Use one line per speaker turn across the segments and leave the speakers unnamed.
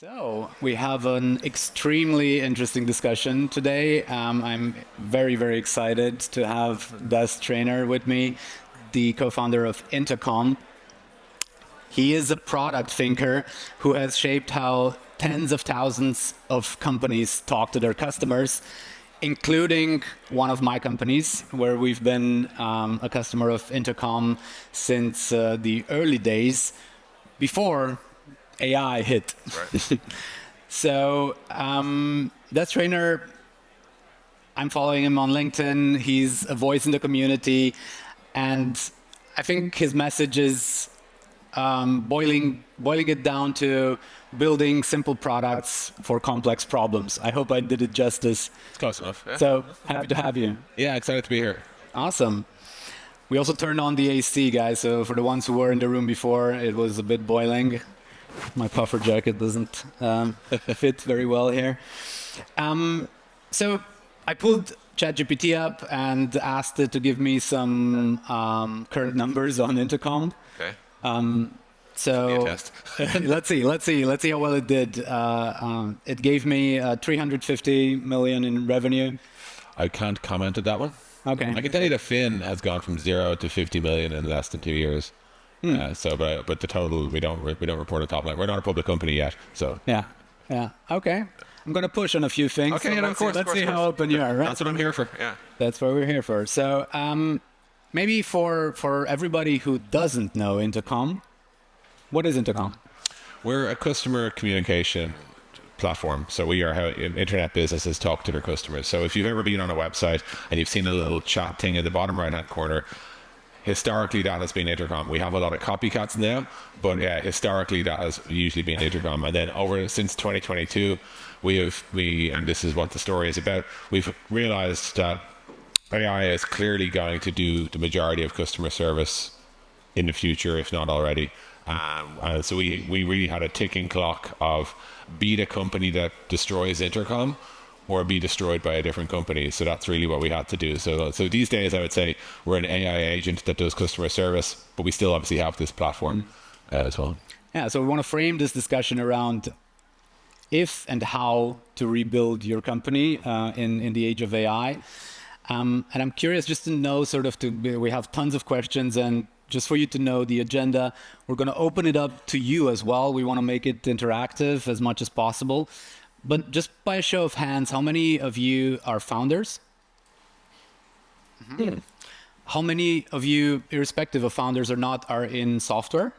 So we have an extremely interesting discussion today. I'm very, very excited to have Des Traynor with me, the co-founder of Intercom. He is a product thinker who has shaped how tens of thousands of companies talk to their customers, including one of my companies, where we've been a customer of Intercom since the early days, before AI hit.
Right.
So, Des Traynor, I'm following him on LinkedIn. He's a voice in the community, and I think his message is boiling it down to building simple products for complex problems. I hope I did it justice.
It's close enough. Yeah.
So happy to have you.
Yeah, excited to be here.
Awesome. We also turned on the AC, guys. So for the ones who were in the room before, it was a bit boiling. My puffer jacket doesn't fit very well here. So I pulled ChatGPT up and asked it to give me some current numbers on Intercom.
Okay.
So
Test.
let's see how well it did. It gave me 350 million in revenue.
I can't comment on that one.
Okay.
I can tell you that Fin has gone from 0 to 50 million in less than 2 years. But the total we don't report a top line. We're not a public company yet, so
Yeah. Okay. I'm gonna push on a few things.
Okay,
So
of course,
let's
of
see
course.
how open you are. Right.
That's what I'm here for. Yeah.
That's what we're here for. So maybe for everybody who doesn't know Intercom, what is Intercom?
We're a customer communication platform. So we are how internet businesses talk to their customers. So if you've ever been on a website and you've seen a little chat thing at the bottom right-hand corner, historically that has been Intercom. We have a lot of copycats now, but historically that has usually been Intercom. And then since 2022, and this is what the story is about, we've realized that AI is clearly going to do the majority of customer service in the future, if not already. So we really had a ticking clock of be the company that destroys Intercom or be destroyed by a different company. So that's really what we had to do. So these days, I would say we're an AI agent that does customer service, but we still obviously have this platform as well.
Yeah, so we want to frame this discussion around if and how to rebuild your company in the age of AI. And I'm curious just to know we have tons of questions, and just for you to know the agenda, we're going to open it up to you as well. We want to make it interactive as much as possible. But just by a show of hands, how many of you are founders? Mm-hmm. How many of you, irrespective of founders or not, are in software?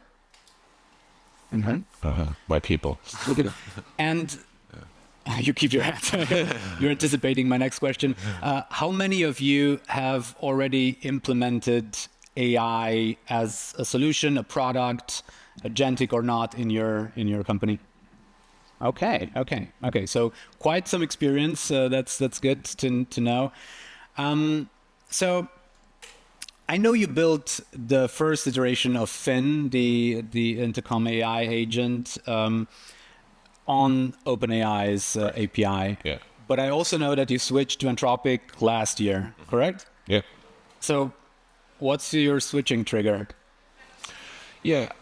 Mm-hmm.
My people.
And you keep your hands. You're anticipating my next question. How many of you have already implemented AI as a solution, a product, agentic or not, in your company? Okay. So quite some experience. That's good to know. So I know you built the first iteration of Fin, the Intercom AI agent, on OpenAI's API.
Yeah.
But I also know that you switched to Anthropic last year, correct?
Yeah.
So what's your switching trigger?
Yeah.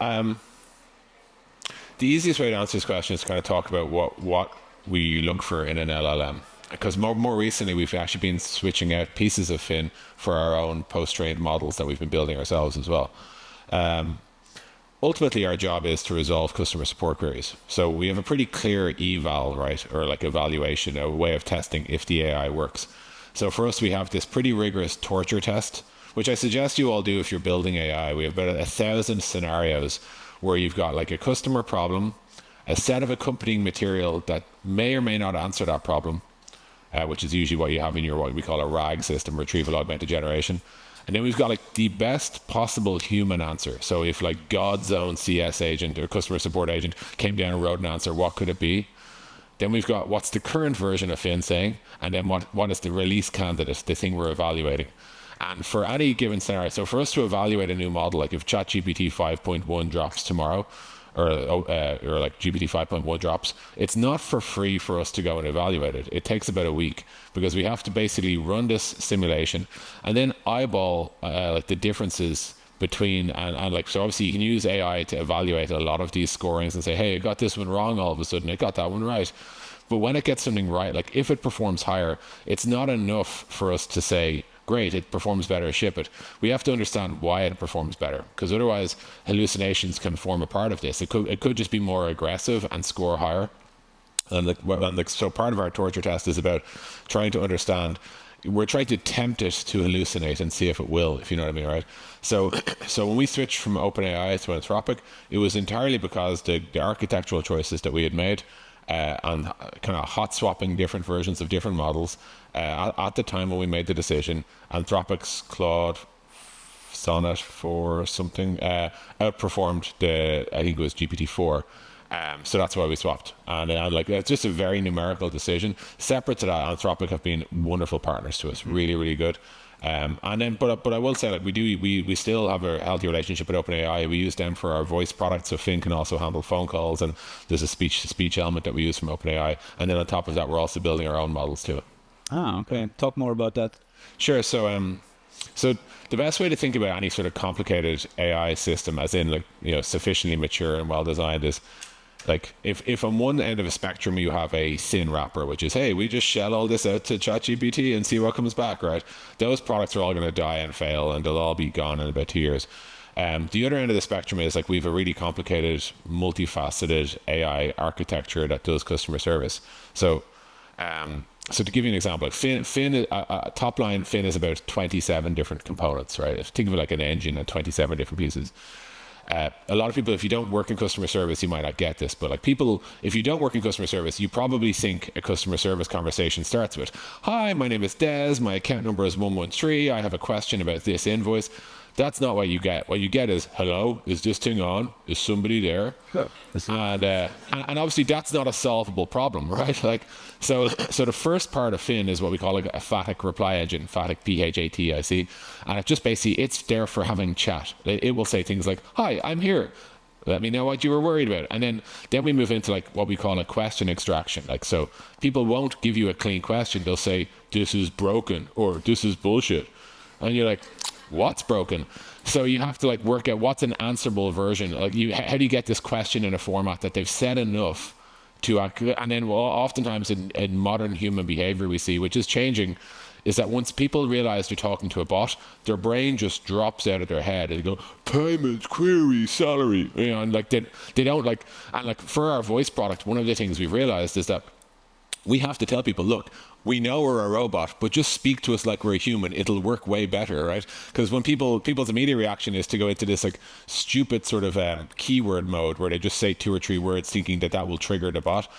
The easiest way to answer this question is to kind of talk about what we look for in an LLM. Because more recently, we've actually been switching out pieces of Fin for our own post-trained models that we've been building ourselves as well. Ultimately, our job is to resolve customer support queries. So we have a pretty clear eval, right, or like evaluation, a way of testing if the AI works. So for us, we have this pretty rigorous torture test, which I suggest you all do if you're building AI. We have about 1,000 scenarios where you've got like a customer problem, a set of accompanying material that may or may not answer that problem, which is usually what you have in your what we call a RAG system, retrieval augmented generation. And then we've got like the best possible human answer. So if like God's own CS agent or customer support agent came down and wrote an answer, what could it be? Then we've got what's the current version of Fin saying, and then what is the release candidate, the thing we're evaluating. And for any given scenario, so for us to evaluate a new model, like if ChatGPT 5.1 drops tomorrow, or like GPT 5.1 drops, it's not for free for us to go and evaluate it. It takes about a week because we have to basically run this simulation and then eyeball like the differences between, and like, so obviously you can use AI to evaluate a lot of these scorings and say, hey, I got this one wrong all of a sudden, I got that one right. But when it gets something right, like if it performs higher, it's not enough for us to say, great, it performs better, ship it. We have to understand why it performs better, because otherwise hallucinations can form a part of this. It could just be more aggressive and score higher. And so part of our torture test is about trying to understand. We're trying to tempt it to hallucinate and see if it will, if you know what I mean, right? So when we switched from OpenAI to Anthropic, it was entirely because the architectural choices that we had made and kind of hot swapping different versions of different models. At the time when we made the decision, Anthropic's Claude Sonnet 4 or something outperformed I think it was GPT-4. So that's why we swapped, and like it's just a very numerical decision. Separate to that, Anthropic have been wonderful partners to us, really, really good. And then, but I will say, like we still have a healthy relationship with OpenAI. We use them for our voice product, so Fin can also handle phone calls, and there's a speech element that we use from OpenAI. And then on top of that, we're also building our own models too.
Ah, okay. Talk more about that.
Sure. So the best way to think about any sort of complicated AI system, as in like sufficiently mature and well designed, is like if on one end of a spectrum you have a thin wrapper, which is, hey, we just shell all this out to ChatGPT and see what comes back, right? Those products are all going to die and fail, and they'll all be gone in about 2 years. The other end of the spectrum is like we have a really complicated, multifaceted AI architecture that does customer service. So to give you an example, Fin top line Fin is about 27 different components, right? Think of it like an engine and 27 different pieces. A lot of people, if you don't work in customer service, you might not get this, but like people, if you don't work in customer service, you probably think a customer service conversation starts with, hi, my name is Des, my account number is 113, I have a question about this invoice. That's not what you get. What you get is, hello, is this thing on? Is somebody there? And obviously that's not a solvable problem, right? Like, so the first part of Fin is what we call like a phatic reply engine, phatic PHATIC, and it just basically, it's there for having chat. It will say things like, hi, I'm here. Let me know what you were worried about. And then we move into like what we call a question extraction. Like, so people won't give you a clean question. They'll say, this is broken, or this is bullshit. And you're like, what's broken? So you have to like work out what's an answerable version. Like how do you get this question in a format that they've said enough to, and then oftentimes in modern human behavior we see, which is changing, is that once people realize they're talking to a bot, their brain just drops out of their head and they go, payments, query, salary, and like they don't like, and like for our voice product, one of the things we've realized is that we have to tell people, look, we know we're a robot, but just speak to us like we're a human. It'll work way better, right? Because when people's immediate reaction is to go into this like stupid sort of keyword mode where they just say 2 or 3 words thinking that will trigger the bot.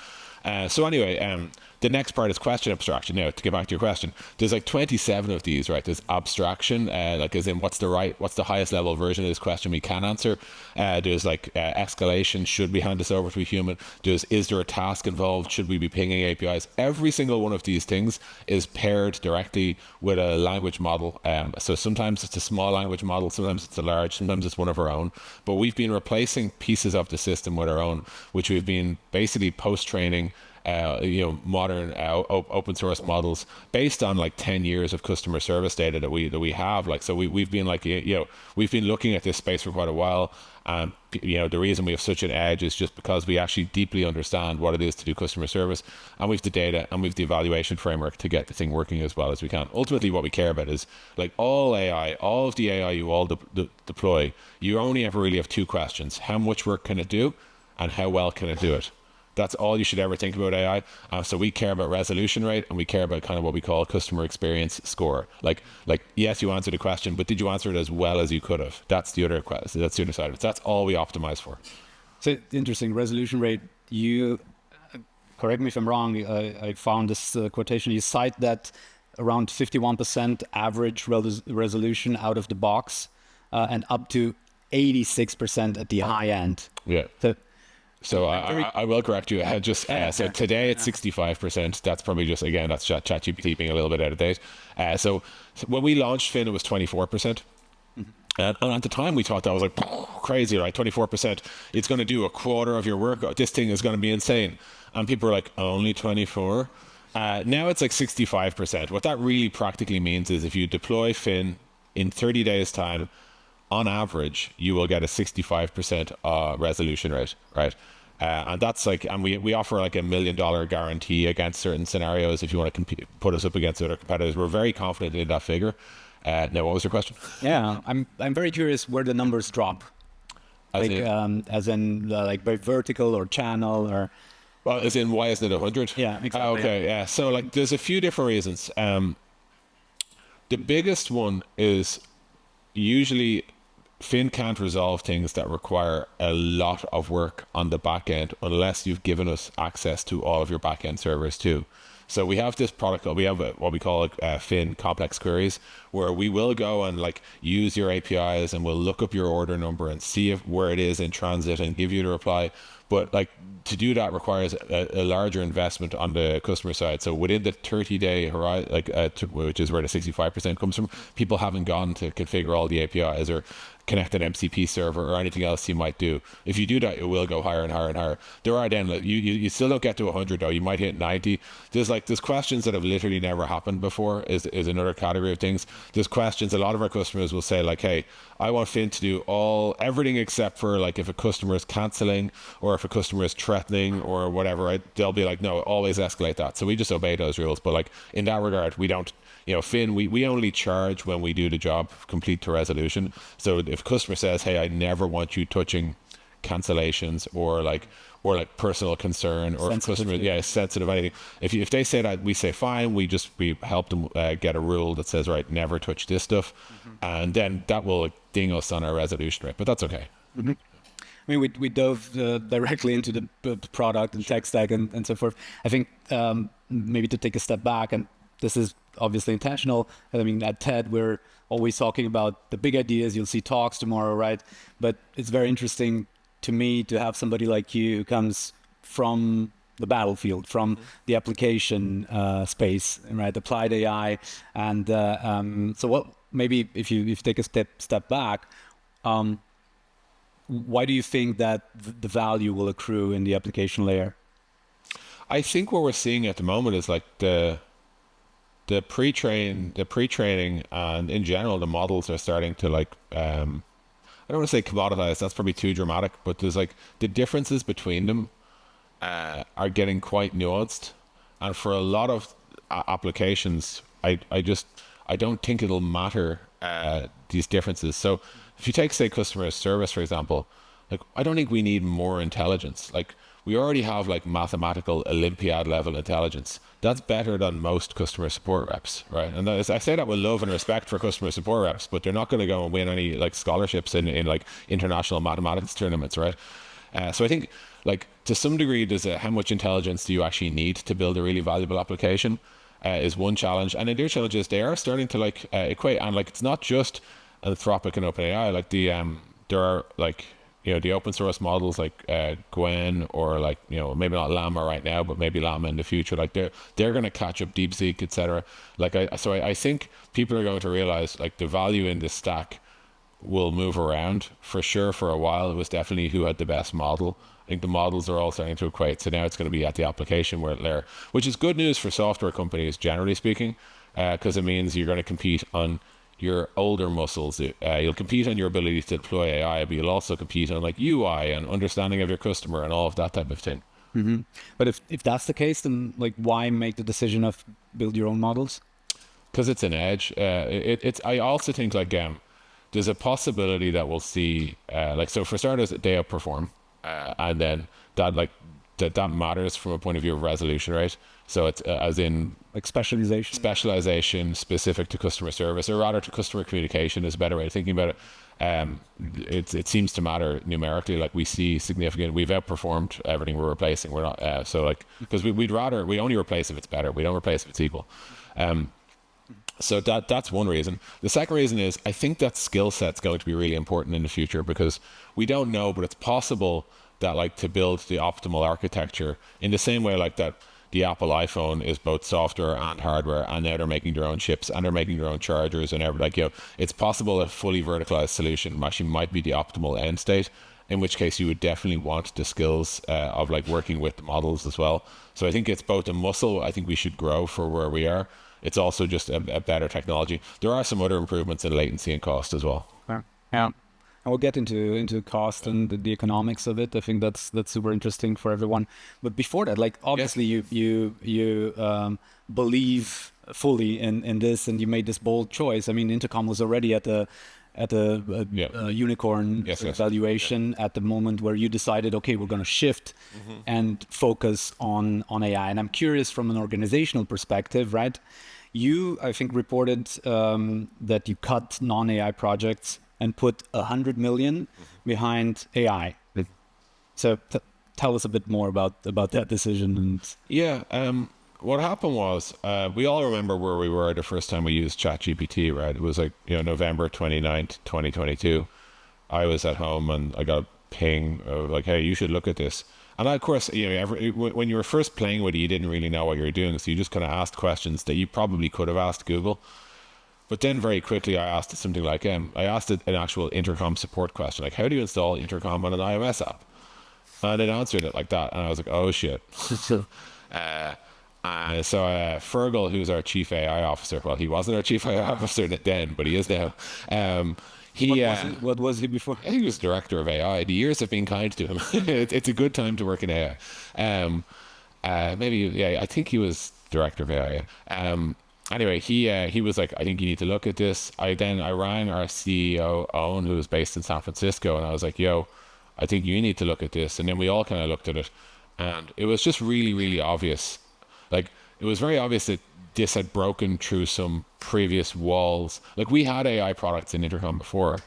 So anyway, the next part is question abstraction. Now, to get back to your question, there's like 27 of these, right? There's abstraction, like as in what's the highest level version of this question we can answer. There's like escalation, should we hand this over to a human? There's, is there a task involved? Should we be pinging APIs? Every single one of these things is paired directly with a language model. So sometimes it's a small language model, sometimes it's a large, sometimes it's one of our own. But we've been replacing pieces of the system with our own, which we've been basically post-training modern open source models based on like 10 years of customer service data that we have. Like, so we've been like, we've been looking at this space for quite a while. And, the reason we have such an edge is just because we actually deeply understand what it is to do customer service, and we've the data and we've the evaluation framework to get the thing working as well as we can. Ultimately, what we care about is like all of the AI you all deploy, you only ever really have 2 questions. How much work can it do and how well can it do it? That's all you should ever think about AI. So we care about resolution rate, and we care about kind of what we call customer experience score. Like yes, you answered the question, but did you answer it as well as you could have? That's the other question. That's the other side of it. That's all we optimize for.
So interesting resolution rate. You correct me if I'm wrong. I found this quotation. You cite that around 51% average resolution out of the box, and up to 86% at the high end.
Yeah. So I will correct you. So today it's 65%. That's probably just, again, that's ChatGPT being a little bit out of date. So when we launched Fin, it was 24%. Mm-hmm. And at the time we thought that was like crazy, right? 24%. It's going to do a quarter of your work. This thing is going to be insane. And people are like, only 24? Now it's like 65%. What that really practically means is if you deploy Fin in 30 days time, on average, you will get a 65% resolution rate, right? And that's like, and we offer like $1 million guarantee against certain scenarios if you want to put us up against other competitors. We're very confident in that figure. Now, what was your question?
Yeah, I'm very curious where the numbers drop. Like, as in like by vertical or channel or.
Well, as in, why isn't it 100?
Yeah, exactly.
Okay, yeah. So like, there's a few different reasons. The biggest one is usually Fin can't resolve things that require a lot of work on the back end unless you've given us access to all of your back end servers too. So we have this product, we have what we call Fin complex queries, where we will go and like use your APIs and we'll look up your order number and see where it is in transit and give you the reply. But like to do that requires a larger investment on the customer side. So within the 30-day horizon, which is where the 65% comes from, people haven't gone to configure all the APIs or connect an MCP server or anything else you might do. If you do that, it will go higher and higher and higher. There are then, you still don't get to 100 though, you might hit 90. There's questions that have literally never happened before is another category of things. There's questions, a lot of our customers will say like, hey, I want Fin to do everything except for like if a customer is canceling or if a customer is threatening or whatever, right? They'll be like, no, always escalate that. So we just obey those rules. But like in that regard, we don't, Fin, we only charge when we do the job complete to resolution. So if a customer says, hey, I never want you touching cancellations or like personal concern or if customer is sensitive anything, if they say that, we say fine, we help them get a rule that says, right, never touch this stuff, and then that will ding us on our resolution rate, but that's okay.
I mean, we dove directly into the product and tech stack and so forth. I think maybe to take a step back, and this is obviously intentional. I mean, at TED, we're always talking about the big ideas. You'll see talks tomorrow, right? But it's very interesting to me to have somebody like you who comes from the battlefield, from the application space, right? Applied AI. And so what, maybe if you take a step back, why do you think that the value will accrue in the application layer?
I think what we're seeing at the moment is like the pre-training and in general the models are starting to like I don't want to say commoditized, that's probably too dramatic, but there's like the differences between them are getting quite nuanced, and for a lot of applications I don't think it'll matter these differences. So if you take, say, customer service for example, like I don't think we need more intelligence. Like we already have like mathematical Olympiad level intelligence. That's better than most customer support reps, right? And I say that with love and respect for customer support reps, but they're not going to go and win any like scholarships in like international mathematics tournaments, right? So I think like to some degree, there's how much intelligence do you actually need to build a really valuable application is one challenge. And the other challenge is they are starting to like equate, and like it's not just Anthropic and OpenAI. Like there are like, the open source models like Gwen or like, maybe not Llama right now, but maybe Llama in the future. Like they're going to catch up, DeepSeek, etc. Like I think people are going to realize like the value in this stack will move around for sure. For a while, it was definitely who had the best model. I think the models are all starting to equate. So now it's going to be at the application layer, which is good news for software companies, generally speaking, because it means you're going to compete on your older muscles. You'll compete on your ability to deploy AI, but you'll also compete on like UI and understanding of your customer and all of that type of thing.
Mm-hmm. But if that's the case, then like why make the decision of build your own models?
Because it's an edge. I also think like there's a possibility that we'll see so for starters they outperform, and then that matters from a point of view of resolution rate. So it's as in
like specialization
specific to customer service, or rather to customer communication is a better way of thinking about it. It seems to matter numerically. Like we see significant, we've outperformed everything we're replacing. We're not because we only replace if it's better. We don't replace if it's equal. So that's one reason. The second reason is I think that skill set's going to be really important in the future, because we don't know, but it's possible that like to build the optimal architecture in the same way like that the Apple iPhone is both software and hardware, and now they're making their own chips and they're making their own chargers and everything. It's possible a fully verticalized solution actually might be the optimal end state, in which case you would definitely want the skills of like working with the models as well. So I think it's both a muscle I think we should grow for where we are. It's also just a better technology. There are some other improvements in latency and cost as well.
Yeah. Yeah. And we'll get into cost and the economics of it. I think that's super interesting for everyone. But before that, like obviously you believe fully in this, and you made this bold choice. I mean, Intercom was already at a unicorn valuation at the moment where you decided, okay, we're going to shift and focus on AI. And I'm curious from an organizational perspective, right? You, I think, reported that you cut non-AI projects and put 100 million behind AI. So tell us a bit more about that decision. And
what happened was, we all remember where we were the first time we used ChatGPT, right? It was like, November 29th, 2022. I was at home and I got a ping of like, hey, you should look at this. And of course, when you were first playing with it, you didn't really know what you were doing. So you just kind of asked questions that you probably could have asked Google. But then very quickly I asked it something like, I asked it an actual Intercom support question, like, how do you install Intercom on an iOS app? And it answered it like that. And I was like, oh shit. So Fergal, who's our chief AI officer, well, he wasn't our chief AI officer then, but he is now.
What was he before?
I think he was director of AI. The years have been kind to him. It's a good time to work in AI. I think he was director of AI. Anyway, he was like, I think you need to look at this. I rang our CEO, Owen, who was based in San Francisco, and I was like, yo, I think you need to look at this. And then we all kind of looked at it, and it was just really, really obvious. Like, it was very obvious that this had broken through some previous walls. Like, we had AI products in Intercom before,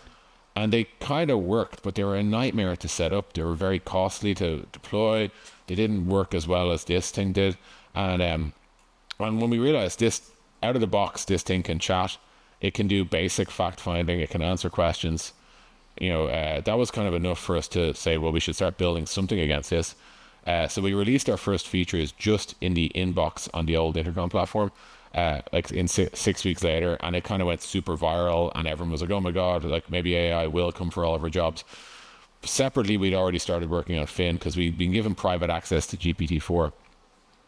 and they kind of worked, but they were a nightmare to set up. They were very costly to deploy. They didn't work as well as this thing did. And when we realized this, out of the box, this thing can chat. It can do basic fact finding. It can answer questions. That was kind of enough for us to say, well, we should start building something against this. So we released our first features just in the inbox on the old Intercom platform, like in 6 weeks later, and it kind of went super viral, and everyone was like, oh my God, like maybe AI will come for all of our jobs. Separately, we'd already started working on Fin because we'd been given private access to GPT-4.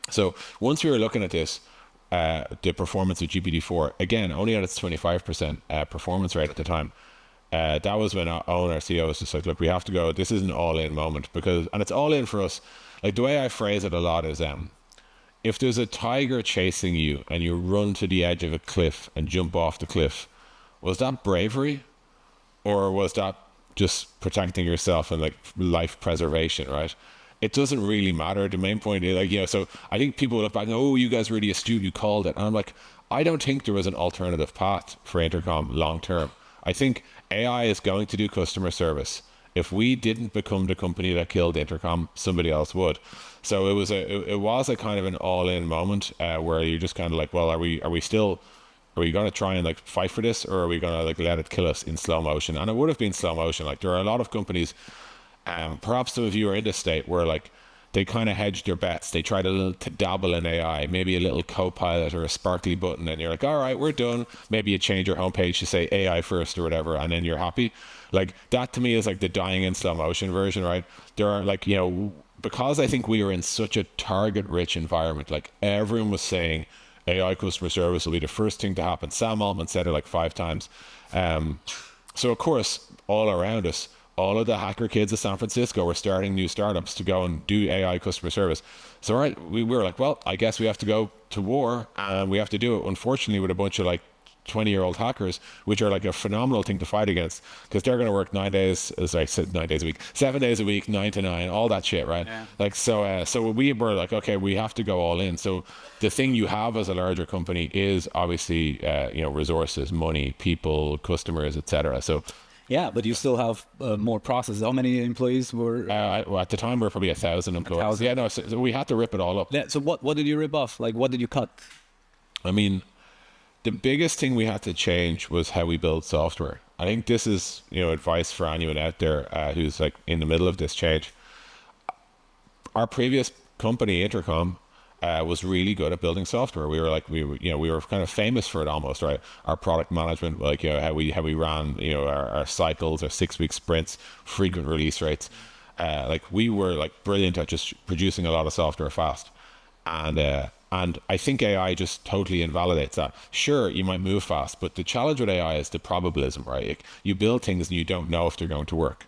So once we were looking at this, the performance of GPT-4, again, only at its 25% performance rate at the time, that was when our CEO was just like, look, we have to go, this is an all-in moment, and it's all in for us. Like, the way I phrase it a lot is, if there's a tiger chasing you and you run to the edge of a cliff and jump off the cliff, was that bravery, or was that just protecting yourself and like life preservation, right? It doesn't really matter. The main point is, so I think people look back and, oh, you guys are really astute, you called it. And I'm like, I don't think there was an alternative path for Intercom long term. I think AI is going to do customer service. If we didn't become the company that killed Intercom, somebody else would. So it was a kind of an all-in moment where you're just kind of like, well, are we going to try and like fight for this, or are we going to like let it kill us in slow motion? And it would have been slow motion. Like, there are a lot of companies, perhaps some of you are in this state where like they kind of hedge their bets. They try to dabble in AI, maybe a little Copilot or a sparkly button, and you're like, all right, we're done. Maybe you change your homepage to say AI first or whatever, and then you're happy. Like, that to me is like the dying in slow motion version, right? There are like, because I think we were in such a target rich environment, like everyone was saying AI customer service will be the first thing to happen. Sam Altman said it like 5 times. So of course, all around us, all of the hacker kids of San Francisco were starting new startups to go and do AI customer service. So, all right, we were like, well, I guess we have to go to war, and we have to do it, unfortunately, with a bunch of like 20-year-old hackers, which are like a phenomenal thing to fight against, because they're going to work 9 days, as I said, 9 days a week, 7 days a week, 9 to 9, all that shit, right? Yeah. Like, so we were like, okay, we have to go all in. So the thing you have as a larger company is obviously, resources, money, people, customers, etc. So.
Yeah, but you still have more processes. How many employees were?
At the time, we were probably 1,000 employees. 1,000. Yeah, no, so we had to rip it all up.
Yeah, so what did you rip off? Like, what did you cut?
I mean, the biggest thing we had to change was how we build software. I think this is, advice for anyone out there who's like in the middle of this change. Our previous company, Intercom, was really good at building software. We were kind of famous for it almost, right? Our product management, like, how we ran, our cycles, our 6-week sprints, frequent release rates. Like, we were like brilliant at just producing a lot of software fast. And And I think AI just totally invalidates that. Sure, you might move fast, but the challenge with AI is the probabilism, right? You build things and you don't know if they're going to work.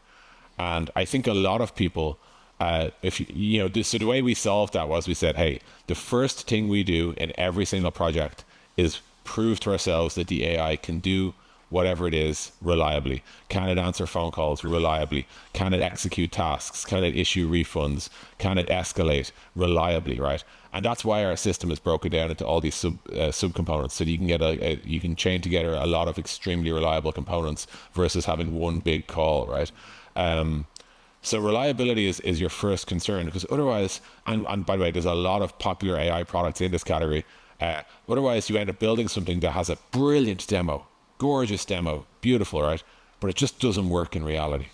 And I think a lot of people, so the way we solved that was we said, hey, the first thing we do in every single project is prove to ourselves that the AI can do whatever it is reliably. Can it answer phone calls reliably? Can it execute tasks? Can it issue refunds? Can it escalate reliably, right? And that's why our system is broken down into all these subcomponents, so that you can get you can chain together a lot of extremely reliable components versus having one big call, right? So reliability is your first concern, because otherwise, and by the way, there's a lot of popular AI products in this category. Otherwise, you end up building something that has a brilliant demo, gorgeous demo, beautiful, right? But it just doesn't work in reality.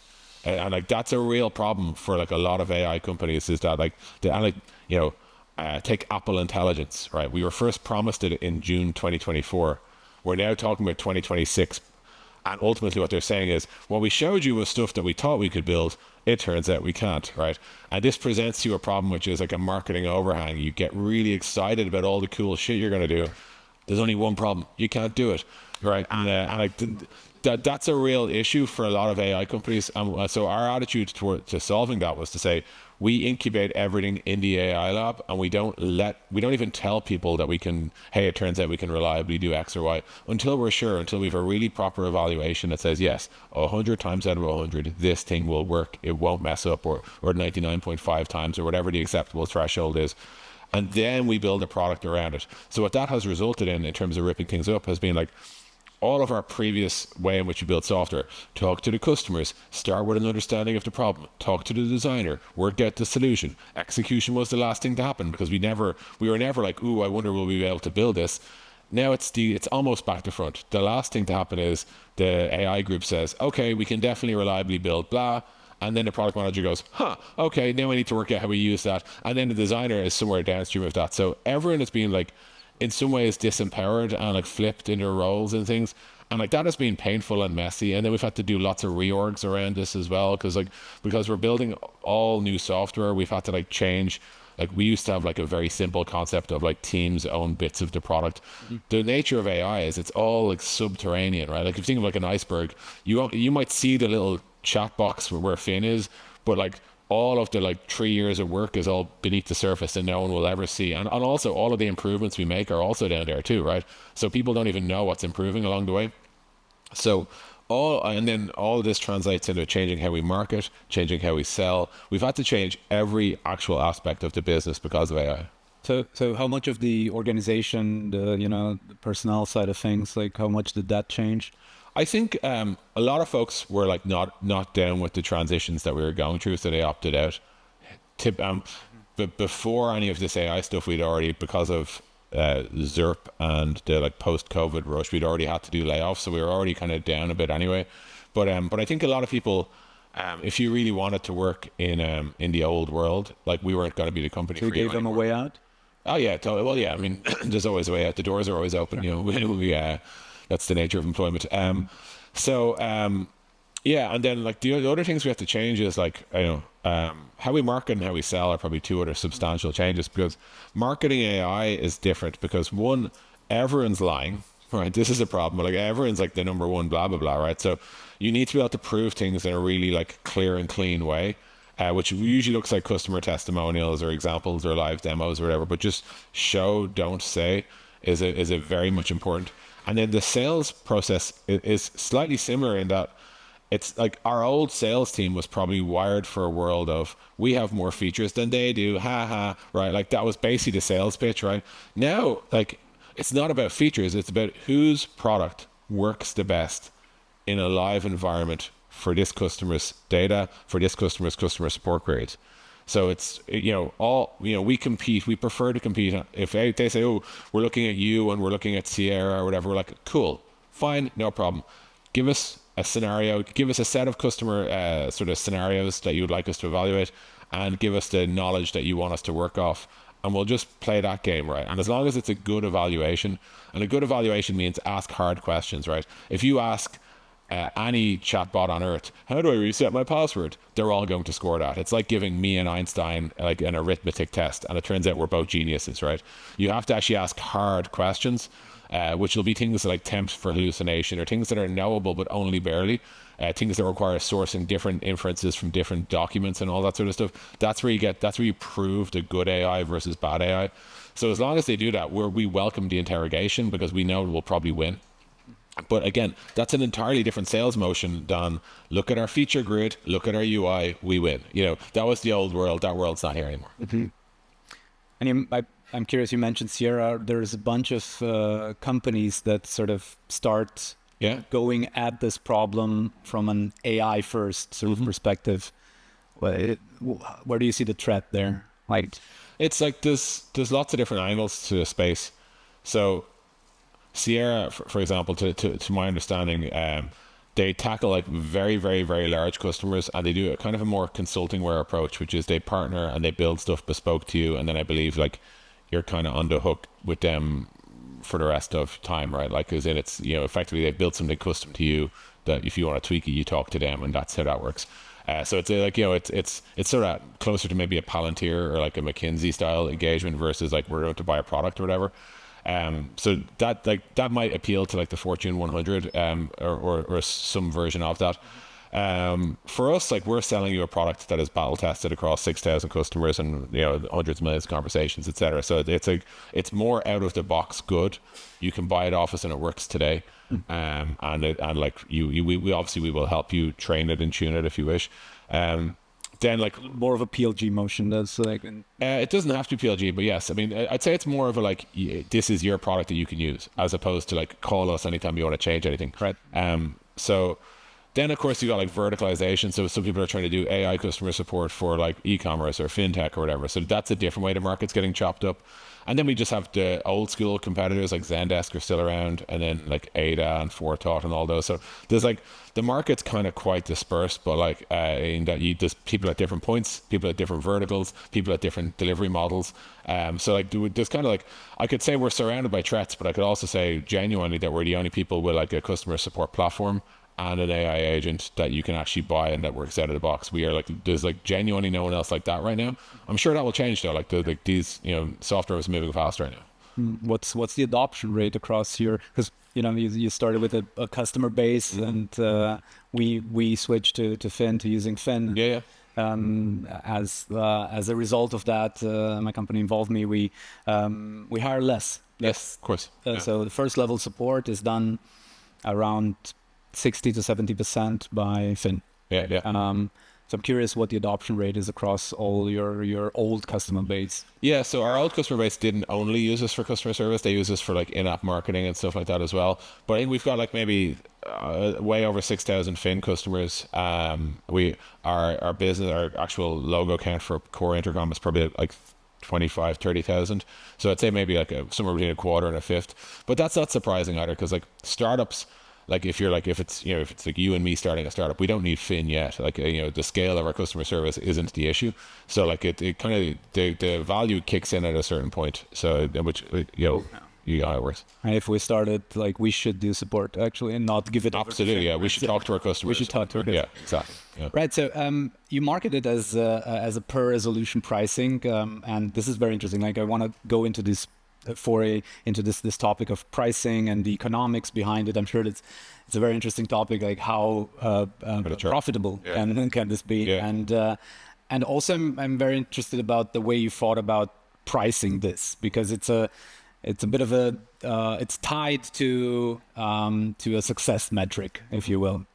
And like, that's a real problem for like a lot of AI companies, is that take Apple Intelligence, right? We were first promised it in June 2024. We're now talking about 2026. And ultimately what they're saying is, what we showed you was stuff that we thought we could build. It turns out we can't, right? And this presents you a problem, which is like a marketing overhang. You get really excited about all the cool shit you're going to do. There's only one problem. You can't do it, right? And that's a real issue for a lot of AI companies. And so our attitude to solving that was to say, we incubate everything in the AI lab, and we don't even tell people that we can, hey, it turns out we can reliably do X or Y, until we're sure, until we have a really proper evaluation that says, yes, 100 times out of 100, this thing will work. It won't mess up, or 99.5 times, or whatever the acceptable threshold is. And then we build a product around it. So what that has resulted in terms of ripping things up, has been like, all of our previous way in which you build software, talk to the customers, start with an understanding of the problem, talk to the designer, work out the solution. Execution was the last thing to happen, because we were never like, ooh, I wonder will we be able to build this. Now it's almost back to front. The last thing to happen is the AI group says, okay, we can definitely reliably build blah. And then the product manager goes, okay, now I need to work out how we use that. And then the designer is somewhere downstream of that. So everyone has been like, in some ways disempowered and like flipped in their roles and things, and like that has been painful and messy. And then we've had to do lots of reorgs around this as well, because we're building all new software. We've had to like change. Like, we used to have like a very simple concept of like teams own bits of the product. The nature of AI is it's all like subterranean, right? Like, if you think of like an iceberg, you might see the little chat box where Fin is, but like all of the like 3 years of work is all beneath the surface, and no one will ever see. And also all of the improvements we make are also down there too, right? So people don't even know what's improving along the way. So all of this translates into changing how we market, changing how we sell. We've had to change every actual aspect of the business because of AI.
So how much of the organization, the personnel side of things, like how much did that change?
I think a lot of folks were like not down with the transitions that we were going through, so they opted out. But before any of this AI stuff, we'd already, because of ZERP and the like post-COVID rush, we'd already had to do layoffs, so we were already kind of down a bit anyway. But I think a lot of people, if you really wanted to work in the old world, like, we weren't going to be the company.
So you gave them a way out?
Oh yeah, well yeah. I mean, there's always a way out. The doors are always open. That's the nature of employment. Yeah, and then like the other things we have to change is like, how we market and how we sell are probably two other substantial changes, because marketing AI is different because, one, everyone's lying, right? This is a problem. Like, everyone's like the number one blah, blah, blah, right? So you need to be able to prove things in a really like clear and clean way, which usually looks like customer testimonials or examples or live demos or whatever, but just show, don't say is a very much important. And then the sales process is slightly similar in that it's like our old sales team was probably wired for a world of, we have more features than they do, right? Like, that was basically the sales pitch, right? Now, like, it's not about features, it's about whose product works the best in a live environment for this customer's data, for this customer's customer support queries. So it's, we compete, we prefer to compete. If they say, oh, we're looking at you and we're looking at Sierra or whatever, we're like, cool, fine, no problem. Give us a scenario, give us a set of customer sort of scenarios that you would like us to evaluate, and give us the knowledge that you want us to work off, and we'll just play that game, right? And as long as it's a good evaluation, and a good evaluation means ask hard questions, right? If you ask, any chatbot on earth, how do I reset my password? They're all going to score that. It's like giving me and Einstein like an arithmetic test, and it turns out we're both geniuses, right? You have to actually ask hard questions, which will be things like tempt for hallucination, or things that are knowable but only barely, things that require sourcing different inferences from different documents and all that sort of stuff. That's where you prove the good AI versus bad AI. So as long as they do that, we welcome the interrogation, because we know we'll probably win. But again, that's an entirely different sales motion than look at our feature grid, look at our UI, we win. That was the old world. That world's not here anymore.
Mm-hmm. And I'm curious, you mentioned Sierra. There's a bunch of companies that sort of start going at this problem from an AI first sort of perspective. Where do you see the threat there?
It's like there's lots of different angles to the space. So Sierra, for example, to my understanding, they tackle like very, very, very large customers, and they do a kind of a more consulting-ware approach, which is they partner and they build stuff bespoke to you, and then I believe like you're kind of on the hook with them for the rest of time, right? Like, as in it's, effectively they've built something custom to you that if you want to tweak it, you talk to them, and that's how that works. So it's like, it's sort of closer to maybe a Palantir or like a McKinsey style engagement versus like we're going to buy a product or whatever. So that might appeal to like the Fortune 100 or some version of that. For us, like, we're selling you a product that is battle tested across 6,000 customers and hundreds of millions of conversations, etc. So it's more out of the box good. You can buy it off us and it works today. And like we obviously we will help you train it and tune it if you wish. Then like
more of a PLG motion. That's like
it doesn't have to be PLG, but yes, I mean I'd say it's more of a like this is your product that you can use, as opposed to like call us anytime you want to change anything.
Right.
So then of course you got like verticalization. So some people are trying to do AI customer support for like e-commerce or fintech or whatever. So that's a different way the market's getting chopped up. And then we just have the old school competitors like Zendesk are still around, and then like Ada and Forethought and all those. So there's like the market's kind of quite dispersed, but like in that there's people at different points, people at different verticals, people at different delivery models. So like there's kind of like, I could say we're surrounded by threats, but I could also say genuinely that we're the only people with like a customer support platform and an AI agent that you can actually buy and that works out of the box. We are like, there's like genuinely no one else like that right now. I'm sure that will change though. Like these, software is moving fast right now.
What's the adoption rate across your, because you started with a customer base, and we switched to Fin, to using Fin.
Yeah.
As a result of that, my company involved me. We hire less.
Yes, of course.
So the first level support is done around 60 to 70% by Fin.
Yeah.
So I'm curious what the adoption rate is across all your old customer base.
Yeah, so our old customer base didn't only use us for customer service; they use us for like in-app marketing and stuff like that as well. But I think we've got like maybe way over 6,000 Fin customers. Our business, our actual logo count for core Intercom is probably like 25, 30,000. So I'd say maybe like somewhere between a quarter and a fifth. But that's not surprising either, because like startups, like if it's like you and me starting a startup, we don't need Fin yet. Like the scale of our customer service isn't the issue. So like it kind of the value kicks in at a certain point. So which you know how it works.
And if we started, like, we should do support actually and not give it.
Absolutely, yeah. We should talk to our customers.
We should talk to our customers.
Yeah, exactly. Yeah.
Right. So you market it as a per resolution pricing, and this is very interesting. Like, I want to go into this foray into this topic of pricing and the economics behind it. I'm sure it's a very interesting topic, like how profitable can this be, and also I'm very interested about the way you thought about pricing this, because it's a bit of a it's tied to a success metric, if you will.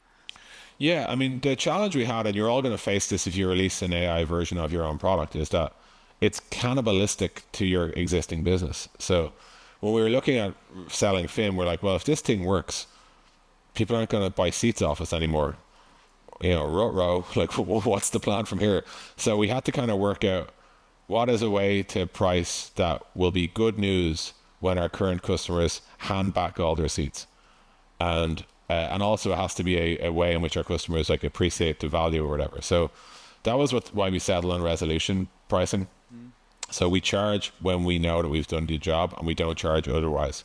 Yeah, I mean, the challenge we had, and you're all going to face this if you release an AI version of your own product, is that it's cannibalistic to your existing business. So when we were looking at selling Fin, we're like, well, if this thing works, people aren't going to buy seats off us anymore. Row, like, what's the plan from here? So we had to kind of work out what is a way to price that will be good news when our current customers hand back all their seats. And also it has to be a way in which our customers like appreciate the value or whatever. So that was why we settled on resolution pricing. So we charge when we know that we've done the job, and we don't charge otherwise.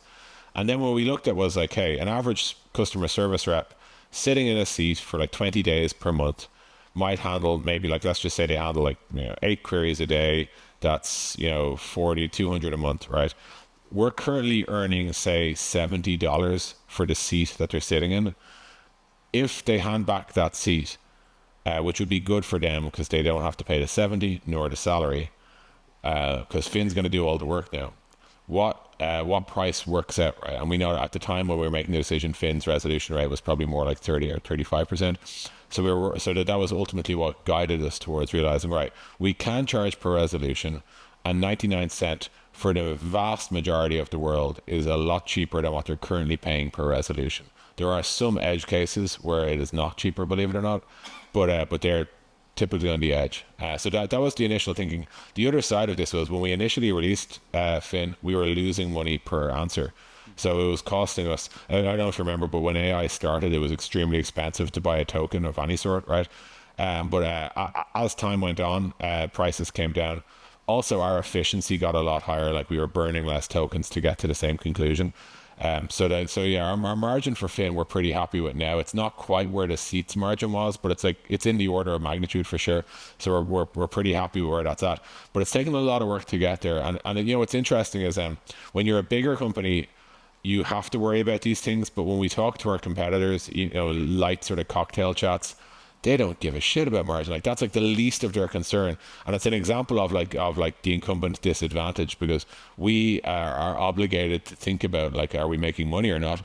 And then what we looked at was like, hey, an average customer service rep sitting in a seat for like 20 days per month, might handle maybe like, let's just say they handle like, 8 queries a day. That's, 40, 200 a month, right? We're currently earning, say, $70 for the seat that they're sitting in. If they hand back that seat, which would be good for them because they don't have to pay the 70 nor the salary, because Fin's going to do all the work now. What price works out, right? And we know at the time when we were making the decision, Fin's resolution rate was probably more like 30 or 35%. So that was ultimately what guided us towards realizing, right, we can charge per resolution, and 99 cent for the vast majority of the world is a lot cheaper than what they're currently paying per resolution. There are some edge cases where it is not cheaper, believe it or not, but they're typically on the edge. So that was the initial thinking. The other side of this was when we initially released Fin, we were losing money per answer. So it was costing us, I don't know if you remember, but when AI started, it was extremely expensive to buy a token of any sort, right? But as time went on, prices came down. Also, our efficiency got a lot higher, like we were burning less tokens to get to the same conclusion. So our margin for Fin we're pretty happy with now. It's not quite where the seats margin was, but it's in the order of magnitude for sure. So we're pretty happy with where that's at. But it's taken a lot of work to get there. And what's interesting is when you're a bigger company, you have to worry about these things. But when we talk to our competitors, light sort of cocktail chats, they don't give a shit about margin. Like that's like the least of their concern, and it's an example of the incumbent disadvantage, because we are obligated to think about like, are we making money or not?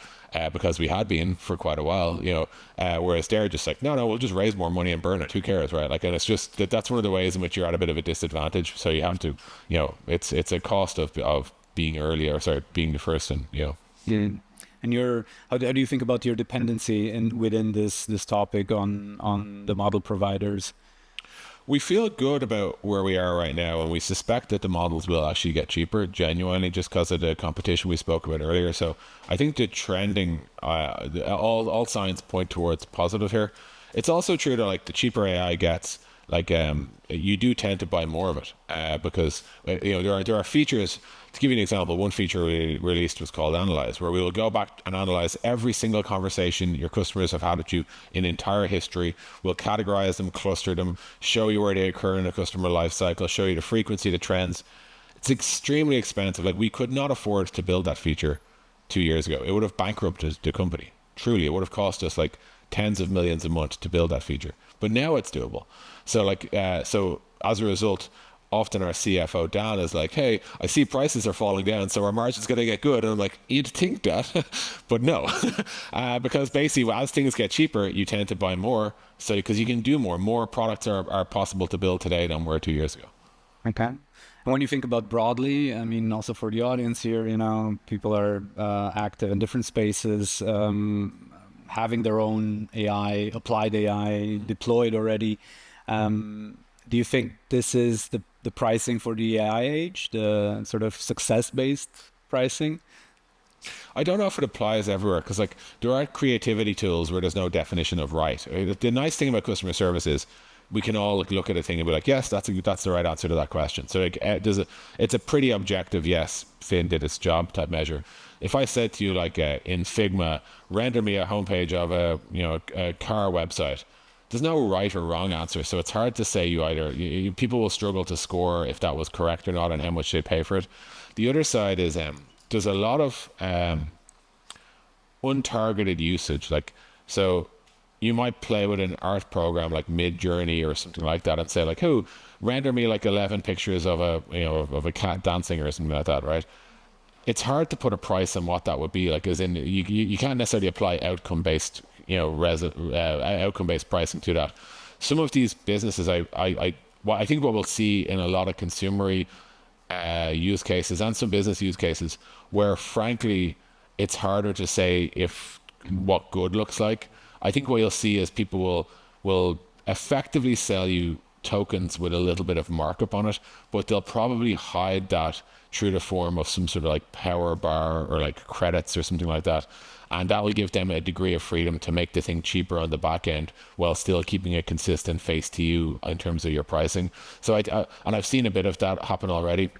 Because we had been for quite a while, whereas they're just like, no, we'll just raise more money and burn it. Who cares, right? Like, and it's just that's one of the ways in which you're at a bit of a disadvantage. So you have to, it's a cost of being early, or being the first, and
Yeah. And how do you think about your dependency within this topic on the model providers?
We feel good about where we are right now, and we suspect that the models will actually get cheaper, genuinely, just because of the competition we spoke about earlier. So I think the trending, all signs point towards positive here. It's also true that like the cheaper AI gets, like you do tend to buy more of it, because there are features. To give you an example, one feature we released was called Analyze, where we will go back and analyze every single conversation your customers have had with you in entire history. We'll categorize them, cluster them, show you where they occur in a customer life cycle, show you the frequency, the trends. It's extremely expensive. Like, we could not afford to build that feature 2 years ago. It would have bankrupted the company. Truly, it would have cost us like tens of millions a month to build that feature. But now it's doable. So so as a result, often our CFO, Dan, is like, hey, I see prices are falling down, so our margin's going to get good. And I'm like, you'd think that, but no. Because basically, as things get cheaper, you tend to buy more. So because you can do more. More products are possible to build today than were 2 years ago.
Okay. And when you think about broadly, I mean, also for the audience here, people are active in different spaces, having their own AI, applied AI deployed already. Do you think this is the pricing for the AI age, the sort of success-based pricing?
I don't know if it applies everywhere, because like there are creativity tools where there's no definition of right. The nice thing about customer service is we can all look at a thing and be like, yes, that's the right answer to that question. So like, it's a pretty objective, yes, Fin did its job type measure. If I said to you like in Figma, render me a homepage of a car website, there's no right or wrong answer. So it's hard to say people will struggle to score if that was correct or not and how much they pay for it. The other side is there's a lot of untargeted usage. Like, so you might play with an art program like Mid-Journey or something like that and say like, oh, render me like 11 pictures of a cat dancing or something like that, right? It's hard to put a price on what that would be, like, as in you can't necessarily apply outcome-based outcome-based pricing to that. Some of these businesses, I think what we'll see in a lot of consumer use cases and some business use cases where, frankly, it's harder to say what good looks like. I think what you'll see is people will effectively sell you tokens with a little bit of markup on it, but they'll probably hide that through the form of some sort of like power bar or like credits or something like that. And that will give them a degree of freedom to make the thing cheaper on the back end while still keeping a consistent face to you in terms of your pricing. So and I've seen a bit of that happen already.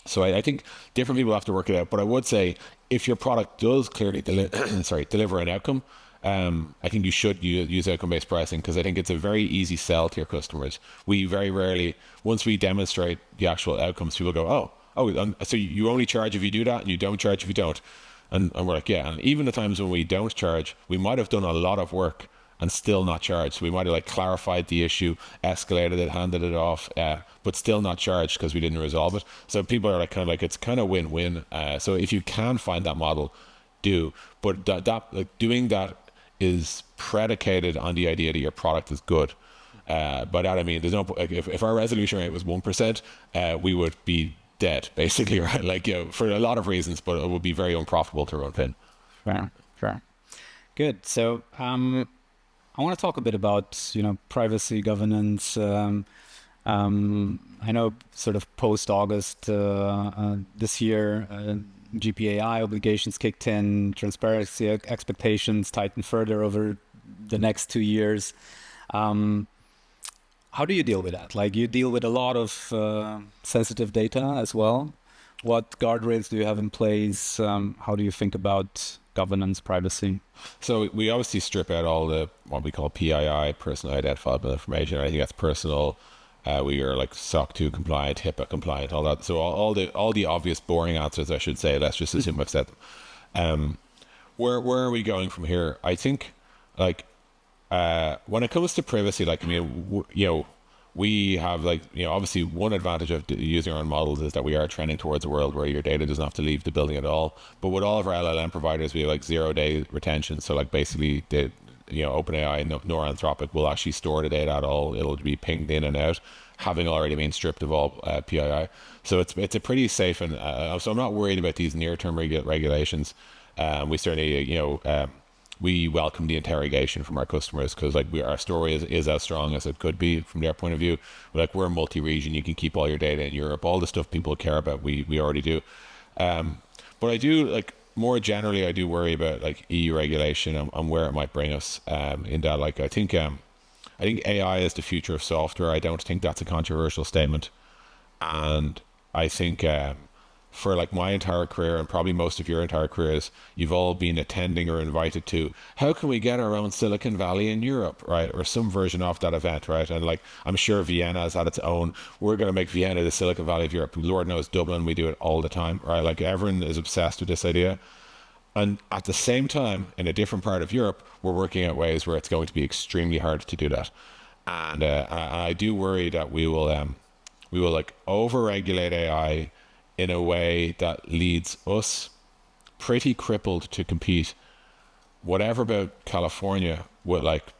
So I think different people have to work it out. But I would say if your product does clearly deliver an outcome, I think you should use outcome-based pricing because I think it's a very easy sell to your customers. We very rarely, once we demonstrate the actual outcomes, people go, so you only charge if you do that and you don't charge if you don't. And we're like, yeah. And even the times when we don't charge, we might have done a lot of work and still not charged. So we might have like clarified the issue, escalated it, handed it off, but still not charged because we didn't resolve it. So people are like kind of like, it's kind of win-win. So if you can find that model, do. But that like doing that is predicated on the idea that your product is good. By that I mean, there's no like if our resolution rate was 1%, we would be dead basically, right? Like, you know, for a lot of reasons, but it would be very unprofitable to run Fin.
Fair. Good. So I want to talk a bit about, you know, privacy governance. I know sort of post-August this year, GPAI obligations kicked in, transparency expectations tightened further over the next 2 years. How do you deal with that? Like, you deal with a lot of sensitive data as well. What guardrails do you have in place? How do you think about governance, privacy?
So we obviously strip out all the what we call PII, personal identifiable information. I think that's personal. We are like SOC 2 compliant, HIPAA compliant, all that. So all the obvious boring answers, I should say. Let's just assume I've said them. Where are we going from here? I think like when it comes to privacy, like, I mean, you know, we have like, you know, obviously one advantage of using our own models is that we are trending towards a world where your data doesn't have to leave the building at all. But with all of our LLM providers, we have like 0-day retention. So like basically OpenAI, nor Anthropic will actually store the data at all. It'll be pinged in and out, having already been stripped of all PII. So it's a pretty safe and so I'm not worried about these near-term regulations. We certainly, we welcome the interrogation from our customers because like our story is as strong as it could be from their point of view. Like, we're multi-region, you can keep all your data in Europe, all the stuff people care about, we already do. But I do, like, more generally, I do worry about like EU regulation and where it might bring us. In that, like, I think AI is the future of software. I don't think that's a controversial statement, and I think for like my entire career and probably most of your entire careers, you've all been attending or invited to, how can we get our own Silicon Valley in Europe, right? Or some version of that event, right? And like, I'm sure Vienna is at its own, we're going to make Vienna the Silicon Valley of Europe. Lord knows Dublin, we do it all the time, right? Like, everyone is obsessed with this idea. And at the same time, in a different part of Europe, we're working out ways where it's going to be extremely hard to do that. And I do worry that we will like over-regulate AI in a way that leads us pretty crippled to compete, whatever about California, with like,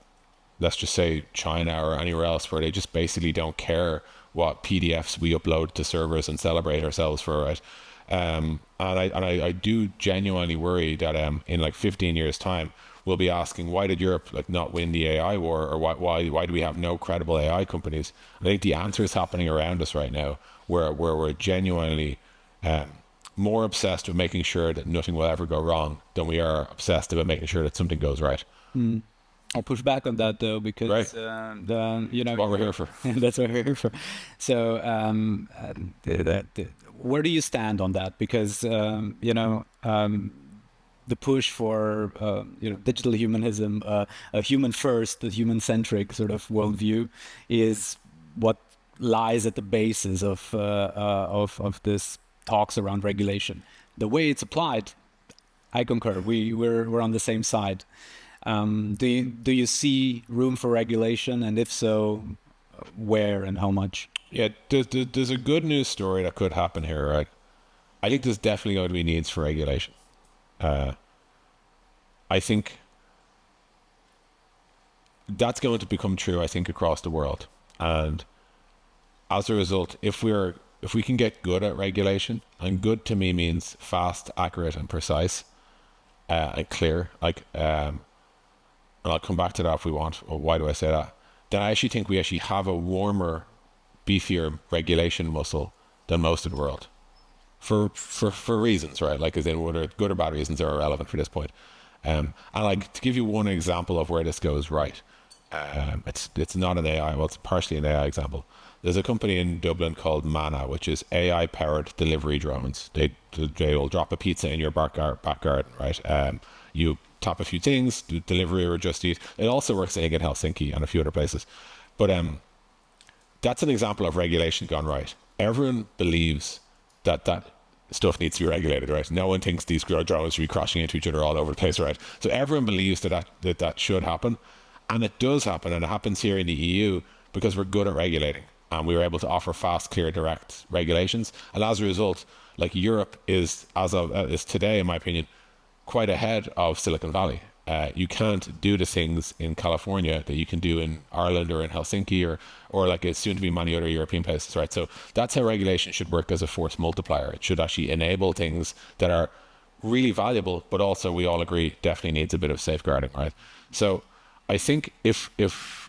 let's just say China or anywhere else, where they just basically don't care what PDFs we upload to servers and celebrate ourselves for, right? And I do genuinely worry that in like 15 years time, we'll be asking, why did Europe like not win the AI war, or why do we have no credible AI companies? I think the answer is happening around us right now, where we're genuinely more obsessed with making sure that nothing will ever go wrong than we are obsessed about making sure that something goes right.
I'll push back on that though, because
right.
That's
what we're here for.
That's what we're here for. So where do you stand on that? Because the push for digital humanism, a human first, a human centric sort of worldview, is what lies at the basis of this talks around regulation. The way it's applied, I concur. We're on the same side. Do you see room for regulation, and if so, where and how much?
Yeah, there's a good news story that could happen here, right? I think there's definitely going to be needs for regulation. I think that's going to become true, I think, across the world. And as a result, if we can get good at regulation, and good to me means fast, accurate, and precise, and clear, like, and I'll come back to that if we want, or why do I say that? Then I actually think we actually have a warmer, beefier regulation muscle than most of the world. For reasons, right? Like, as in, whether good or bad reasons are irrelevant for this point. And like, to give you one example of where this goes right, it's not an AI, well, it's partially an AI example. There's a company in Dublin called Mana, which is AI-powered delivery drones. They will drop a pizza in your back garden, right? You tap a few things, do delivery or Just Eat. It also works, I think, in Helsinki and a few other places. But that's an example of regulation gone right. Everyone believes that stuff needs to be regulated, right? No one thinks these drones should be crashing into each other all over the place, right? So everyone believes that should happen, and it does happen, and it happens here in the EU because we're good at regulating, and we were able to offer fast, clear, direct regulations, and as a result, like Europe is, is today, in my opinion, quite ahead of Silicon Valley. You can't do the things in California that you can do in Ireland or in Helsinki or like it's soon to be many other European places, right? So that's how regulation should work as a force multiplier. It should actually enable things that are really valuable, but also we all agree definitely needs a bit of safeguarding, right? So I think if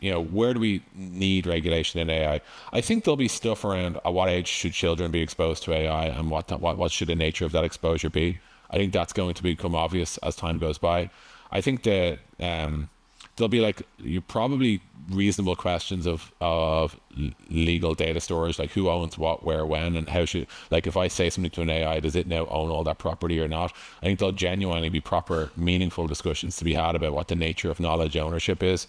where do we need regulation in AI? I think there'll be stuff around at what age should children be exposed to AI and what should the nature of that exposure be. I think that's going to become obvious as time goes by. I think that there'll be probably reasonable questions of legal data storage, like who owns what, where, when, and how should, like if I say something to an AI, does it now own all that property or not? I think there'll genuinely be proper, meaningful discussions to be had about what the nature of knowledge ownership is.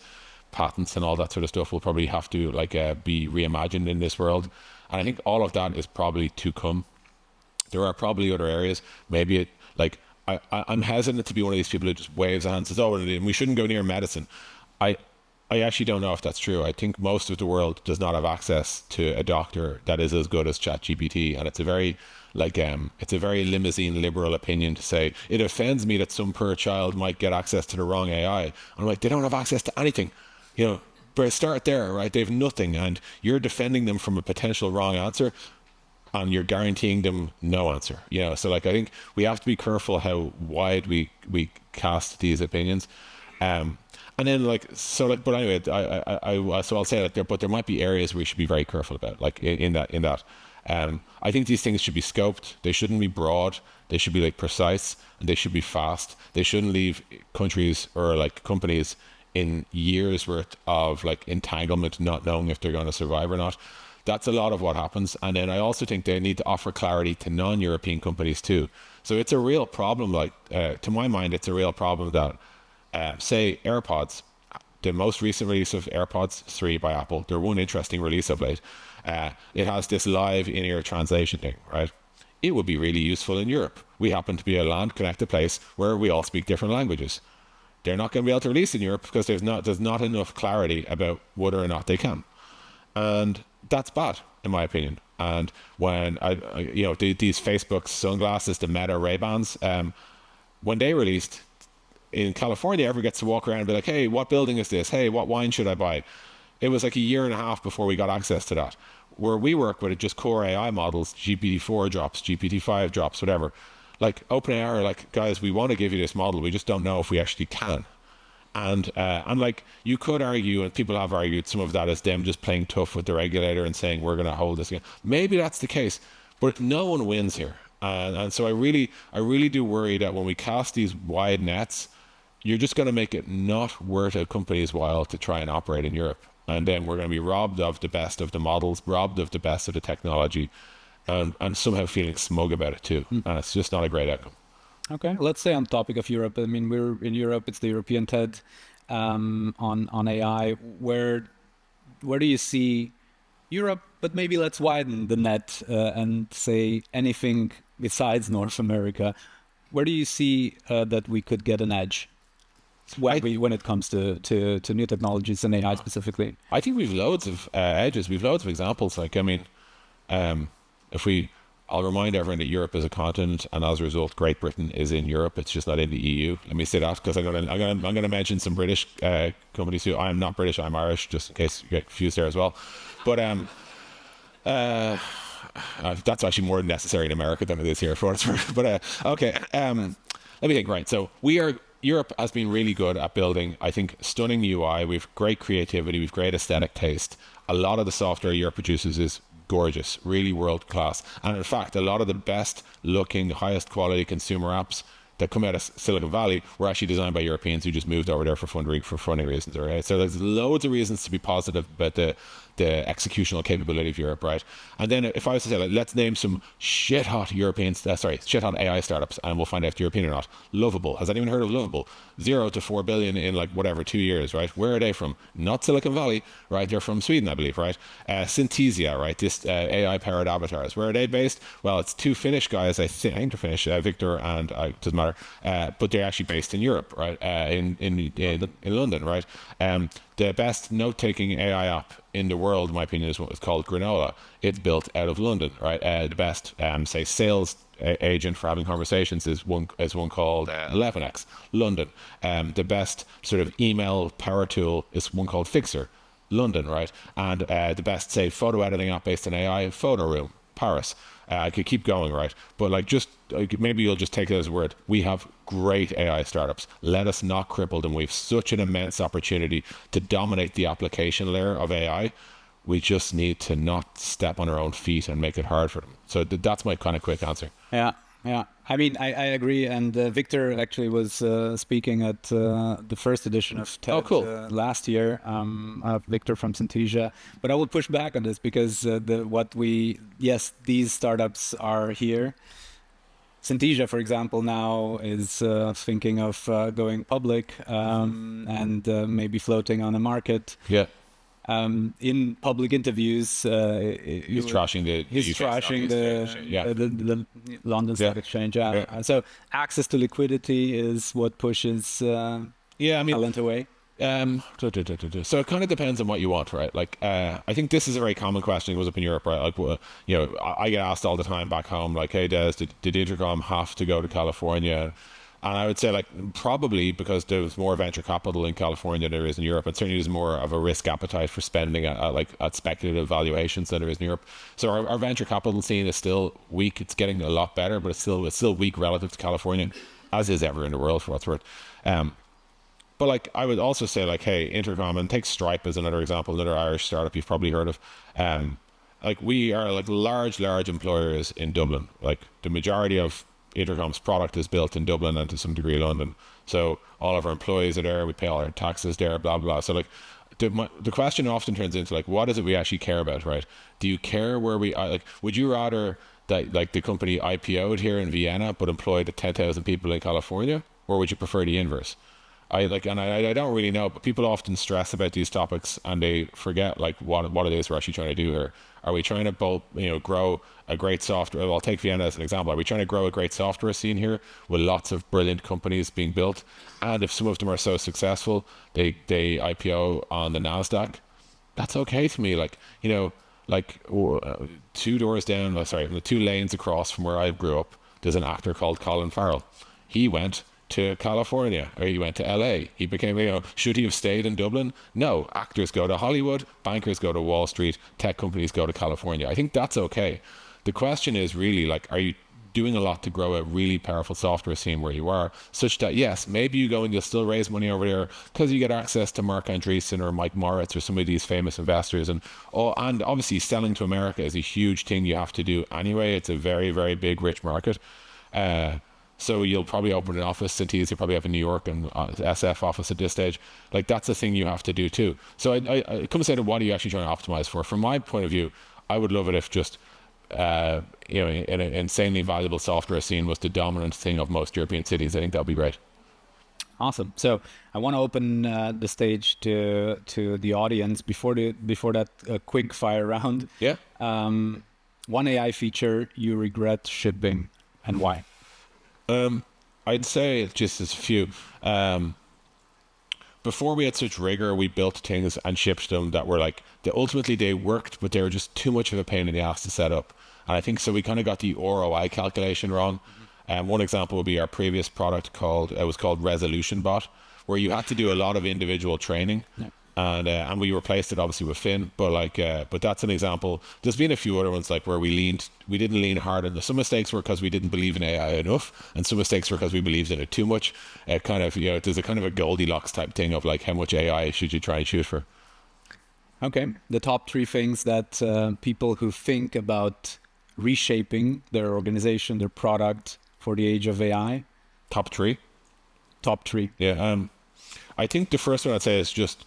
Patents and all that sort of stuff will probably have to be reimagined in this world. And I think all of that is probably to come. There are probably other areas, maybe I'm hesitant to be one of these people who just waves hands and says, oh, we shouldn't go near medicine. I actually don't know if that's true. I think most of the world does not have access to a doctor that is as good as ChatGPT, and it's a very limousine liberal opinion to say it offends me that some poor child might get access to the wrong AI. I'm like, they don't have access to anything, but start there, right? They have nothing, and you're defending them from a potential wrong answer, and you're guaranteeing them no answer. So I think we have to be careful how wide we cast these opinions. And then but anyway, so I'll say but there might be areas where we should be very careful about, in that. I think these things should be scoped. They shouldn't be broad. They should be precise, and they should be fast. They shouldn't leave countries or companies in years worth of entanglement, not knowing if they're going to survive or not. That's a lot of what happens. And then I also think they need to offer clarity to non-European companies too. So it's a real problem, to my mind, it's a real problem that, say, AirPods, the most recent release of AirPods 3 by Apple, they're one interesting release of late. It has this live in-ear translation thing, right? It would be really useful in Europe. We happen to be a land-connected place where we all speak different languages. They're not going to be able to release in Europe because there's not enough clarity about whether or not they can. And that's bad, in my opinion. And when these Facebook sunglasses, the Meta Ray-Bans, when they released in California, everyone gets to walk around and be like, hey, what building is this? Hey, what wine should I buy? It was a year and a half before we got access to that. Where we work with just core AI models, GPT-4 drops, GPT-5 drops, whatever. OpenAI are guys, we want to give you this model, we just don't know if we actually can. And you could argue, and people have argued, some of that is them just playing tough with the regulator and saying we're going to hold this again. Maybe that's the case, but no one wins here. And so I really do worry that when we cast these wide nets, you're just going to make it not worth a company's while to try and operate in Europe. And then we're going to be robbed of the best of the models, robbed of the best of the technology, and somehow feeling smug about it too. And it's just not a great outcome.
Okay, let's say on the topic of Europe. I mean, we're in Europe. It's the European TED on AI. Where do you see Europe? But maybe let's widen the net and say anything besides North America. Where do you see that we could get an edge when it comes to new technologies and AI specifically?
I think we've loads of edges. We've loads of examples. I'll remind everyone that Europe is a continent, and as a result, Great Britain is in Europe. It's just not in the EU. Let me say that because I'm gonna mention some British companies who I'm not British, I'm Irish, just in case you get confused there as well. But that's actually more necessary in America than it is here for what it's worth. But okay, let me think. Right, so Europe has been really good at building, I think, stunning UI. We've great creativity, we've great aesthetic taste. A lot of the software Europe produces is gorgeous, really world class. And in fact, a lot of the best looking, highest quality consumer apps that come out of Silicon Valley were actually designed by Europeans who just moved over there for funding reasons. Right? So there's loads of reasons to be positive about the executional capability of Europe, right? And then if I was to say, like, let's name some shit hot AI startups, and we'll find out if they're European or not. Lovable. Has anyone heard of Lovable? 0 to 4 billion in like whatever 2 years, right? Where are they from? Not Silicon Valley, right? They're from Sweden, I believe, right? Synthesia, right? This AI powered avatars. Where are they based? Well, it's two Finnish guys, I think they're Finnish, Victor and doesn't matter, but they're actually based in Europe, right? In London, right? The best note-taking AI app in the world, in my opinion, is what is called Granola. It's built out of London, right? The best, say, sales agent for having conversations is one called 11x, London. The best sort of email power tool is one called Fixer, London, right? And the best, say, photo editing app based on AI, Photo Room, Paris. I could keep going, right? But like, just maybe you'll just take it as a word. We have great AI startups. Let us not cripple them. We have such an immense opportunity to dominate the application layer of AI. We just need to not step on our own feet and make it hard for them. So that's my kind of quick answer.
Yeah. I mean, I agree. And Victor actually was speaking at the first edition of TED last year. Victor from Synthesia. But I will push back on this because these startups are here. Synthesia, for example, now is thinking of going public and maybe floating on the market.
Yeah.
In public interviews,
he's trashing
the London Stock Exchange. So access to liquidity is what pushes talent away.
So it kind of depends on what you want, right? Like, I think this is a very common question that goes up in Europe, right? Like, I get asked all the time back home, like, hey, Des, did Intercom have to go to California? And I would say, like, probably because there's more venture capital in California than there is in Europe, and certainly there's more of a risk appetite for spending at speculative valuations than there is in Europe. So our venture capital scene is still weak. It's getting a lot better, but it's still weak relative to California, as is everywhere in the world, for what's worth. But like, I would also say, like, hey, Intercom, and take Stripe as another example, another Irish startup you've probably heard of. Like, we are like large employers in Dublin. Like, the majority of Intercom's product is built in Dublin and to some degree London. So all of our employees are there. We pay all our taxes there, blah, blah, blah. So like, the question often turns into, like, what is it we actually care about, right? Do you care where we are? Like, would you rather that, like, the company IPO'd here in Vienna but employed 10,000 people in California, or would you prefer the inverse? I don't really know, but people often stress about these topics and they forget, like, what it is we're actually trying to do here. Are we trying to both, grow a great software? Well, I'll take Vienna as an example. Are we trying to grow a great software scene here with lots of brilliant companies being built? And if some of them are so successful, they IPO on the NASDAQ, that's okay to me. Like, 2 doors down, the 2 lanes across from where I grew up, there's an actor called Colin Farrell. He went to California, or he went to LA. He became, should he have stayed in Dublin? No. Actors go to Hollywood, bankers go to Wall Street, tech companies go to California. I think that's okay. The question is really, like, are you doing a lot to grow a really powerful software scene where you are, such that, yes, maybe you go and you'll still raise money over there because you get access to Mark Andreessen or Mike Moritz or some of these famous investors. And obviously selling to America is a huge thing you have to do anyway. It's a very, very big, rich market. So you'll probably open an office. Synthesia, you probably have a New York and SF office at this stage. Like, that's a thing you have to do too. So it comes down to, what are you actually trying to optimize for? From my point of view, I would love it if just an insanely valuable software scene was the dominant thing of most European cities. I think that would be great.
Awesome. So I want to open the stage to the audience before that quick fire round.
Yeah.
One AI feature you regret shipping and why?
I'd say just as a few. Before we had such rigor, we built things and shipped them that were like, ultimately they worked, but they were just too much of a pain in the ass to set up. And I think so we kind of got the ROI calculation wrong. One example would be our previous product was called Resolution Bot, where you had to do a lot of individual training. Yeah. And we replaced it obviously with Fin, but that's an example. There's been a few other ones like where we didn't lean hard, and some mistakes were because we didn't believe in AI enough, and some mistakes were because we believed in it too much. There's a kind of a Goldilocks type thing of like, how much AI should you try and shoot for?
Okay, the top 3 things that people who think about reshaping their organization, their product for the age of AI.
Top 3.
Yeah.
I think the first one I'd say is just,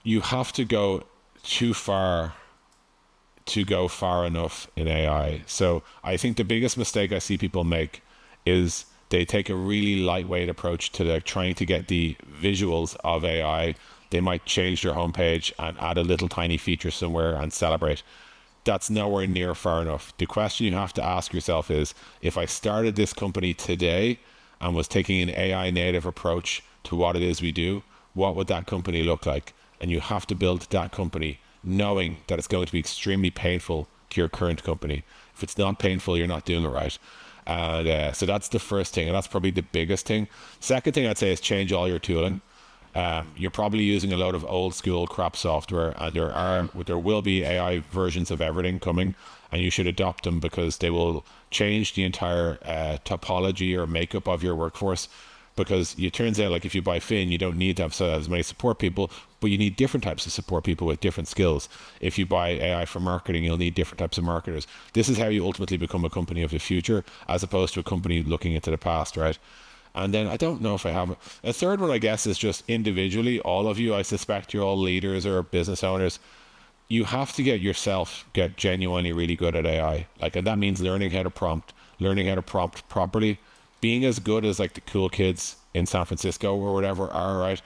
you have to go too far to go far enough in AI. So I think the biggest mistake I see people make is they take a really lightweight approach to trying to get the visuals of AI. They might change their homepage and add a little tiny feature somewhere and celebrate. That's nowhere near far enough. The question you have to ask yourself is, if I started this company today and was taking an AI native approach to what it is we do, what would that company look like? And you have to build that company knowing that it's going to be extremely painful to your current company. If it's not painful, you're not doing it right. And so that's the first thing, and that's probably the biggest thing. Second thing I'd say is change all your tooling. You're probably using a load of old school crap software, and there will be AI versions of everything coming, and you should adopt them because they will change the entire topology or makeup of your workforce. Because it turns out, like, if you buy Fin, you don't need to have as many support people, but you need different types of support people with different skills. If you buy AI for marketing, you'll need different types of marketers. This is how you ultimately become a company of the future, as opposed to a company looking into the past, right? And then I don't know if I have a third one, I guess, is just individually, all of you, I suspect you're all leaders or business owners. You have to get genuinely really good at AI. Like, and that means learning how to prompt properly, being as good as like the cool kids in San Francisco or whatever are, right?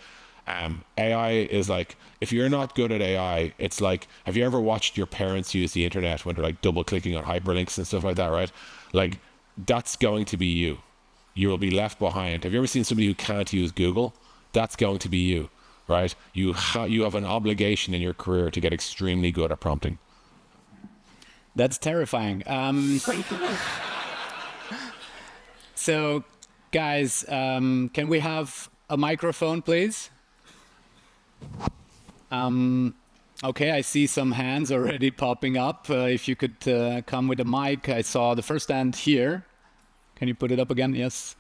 AI is like, if you're not good at AI, it's like, have you ever watched your parents use the internet when they're like double clicking on hyperlinks and stuff like that, right? Like, that's going to be you. You will be left behind. Have you ever seen somebody who can't use Google? That's going to be you, right? You have an obligation in your career to get extremely good at prompting.
That's terrifying. So, guys, can we have a microphone, please? Okay, I see some hands already popping up. If you could come with a mic. I saw the first hand here. Can you put it up again? Yes.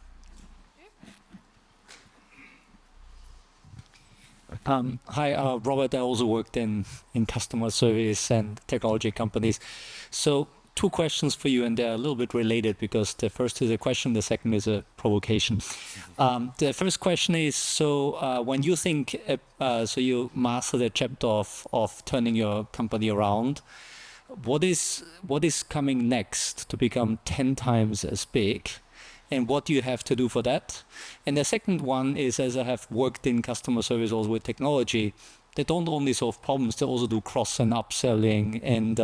Hi, Robert. I also worked in customer service and technology companies. So 2 questions for you, and they're a little bit related because the first is a question, the second is a provocation. The first question is, so when you think, so you master the chapter of turning your company around, what is coming next to become 10 times as big? And what do you have to do for that? And the second one is, as I have worked in customer service also with technology, they don't only solve problems, they also do cross and upselling and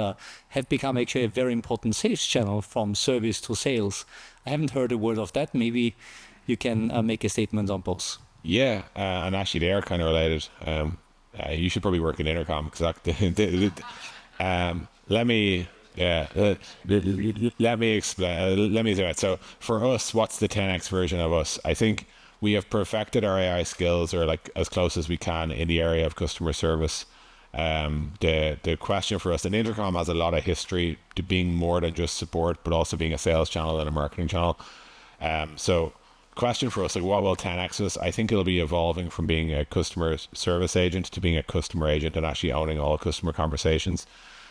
have become actually a very important sales channel from service to sales. I haven't heard a word of that. Maybe you can make a statement on both.
Yeah, and actually they are kind of related. You should probably work in Intercom, exactly. Let me explain. Let me do it. So for us, what's the 10x version of us? I think we have perfected our AI skills, or like as close as we can, in the area of customer service. The question for us, and Intercom has a lot of history to being more than just support, but also being a sales channel and a marketing channel. So question for us, like, what will 10x us? I think it'll be evolving from being a customer service agent to being a customer agent and actually owning all customer conversations.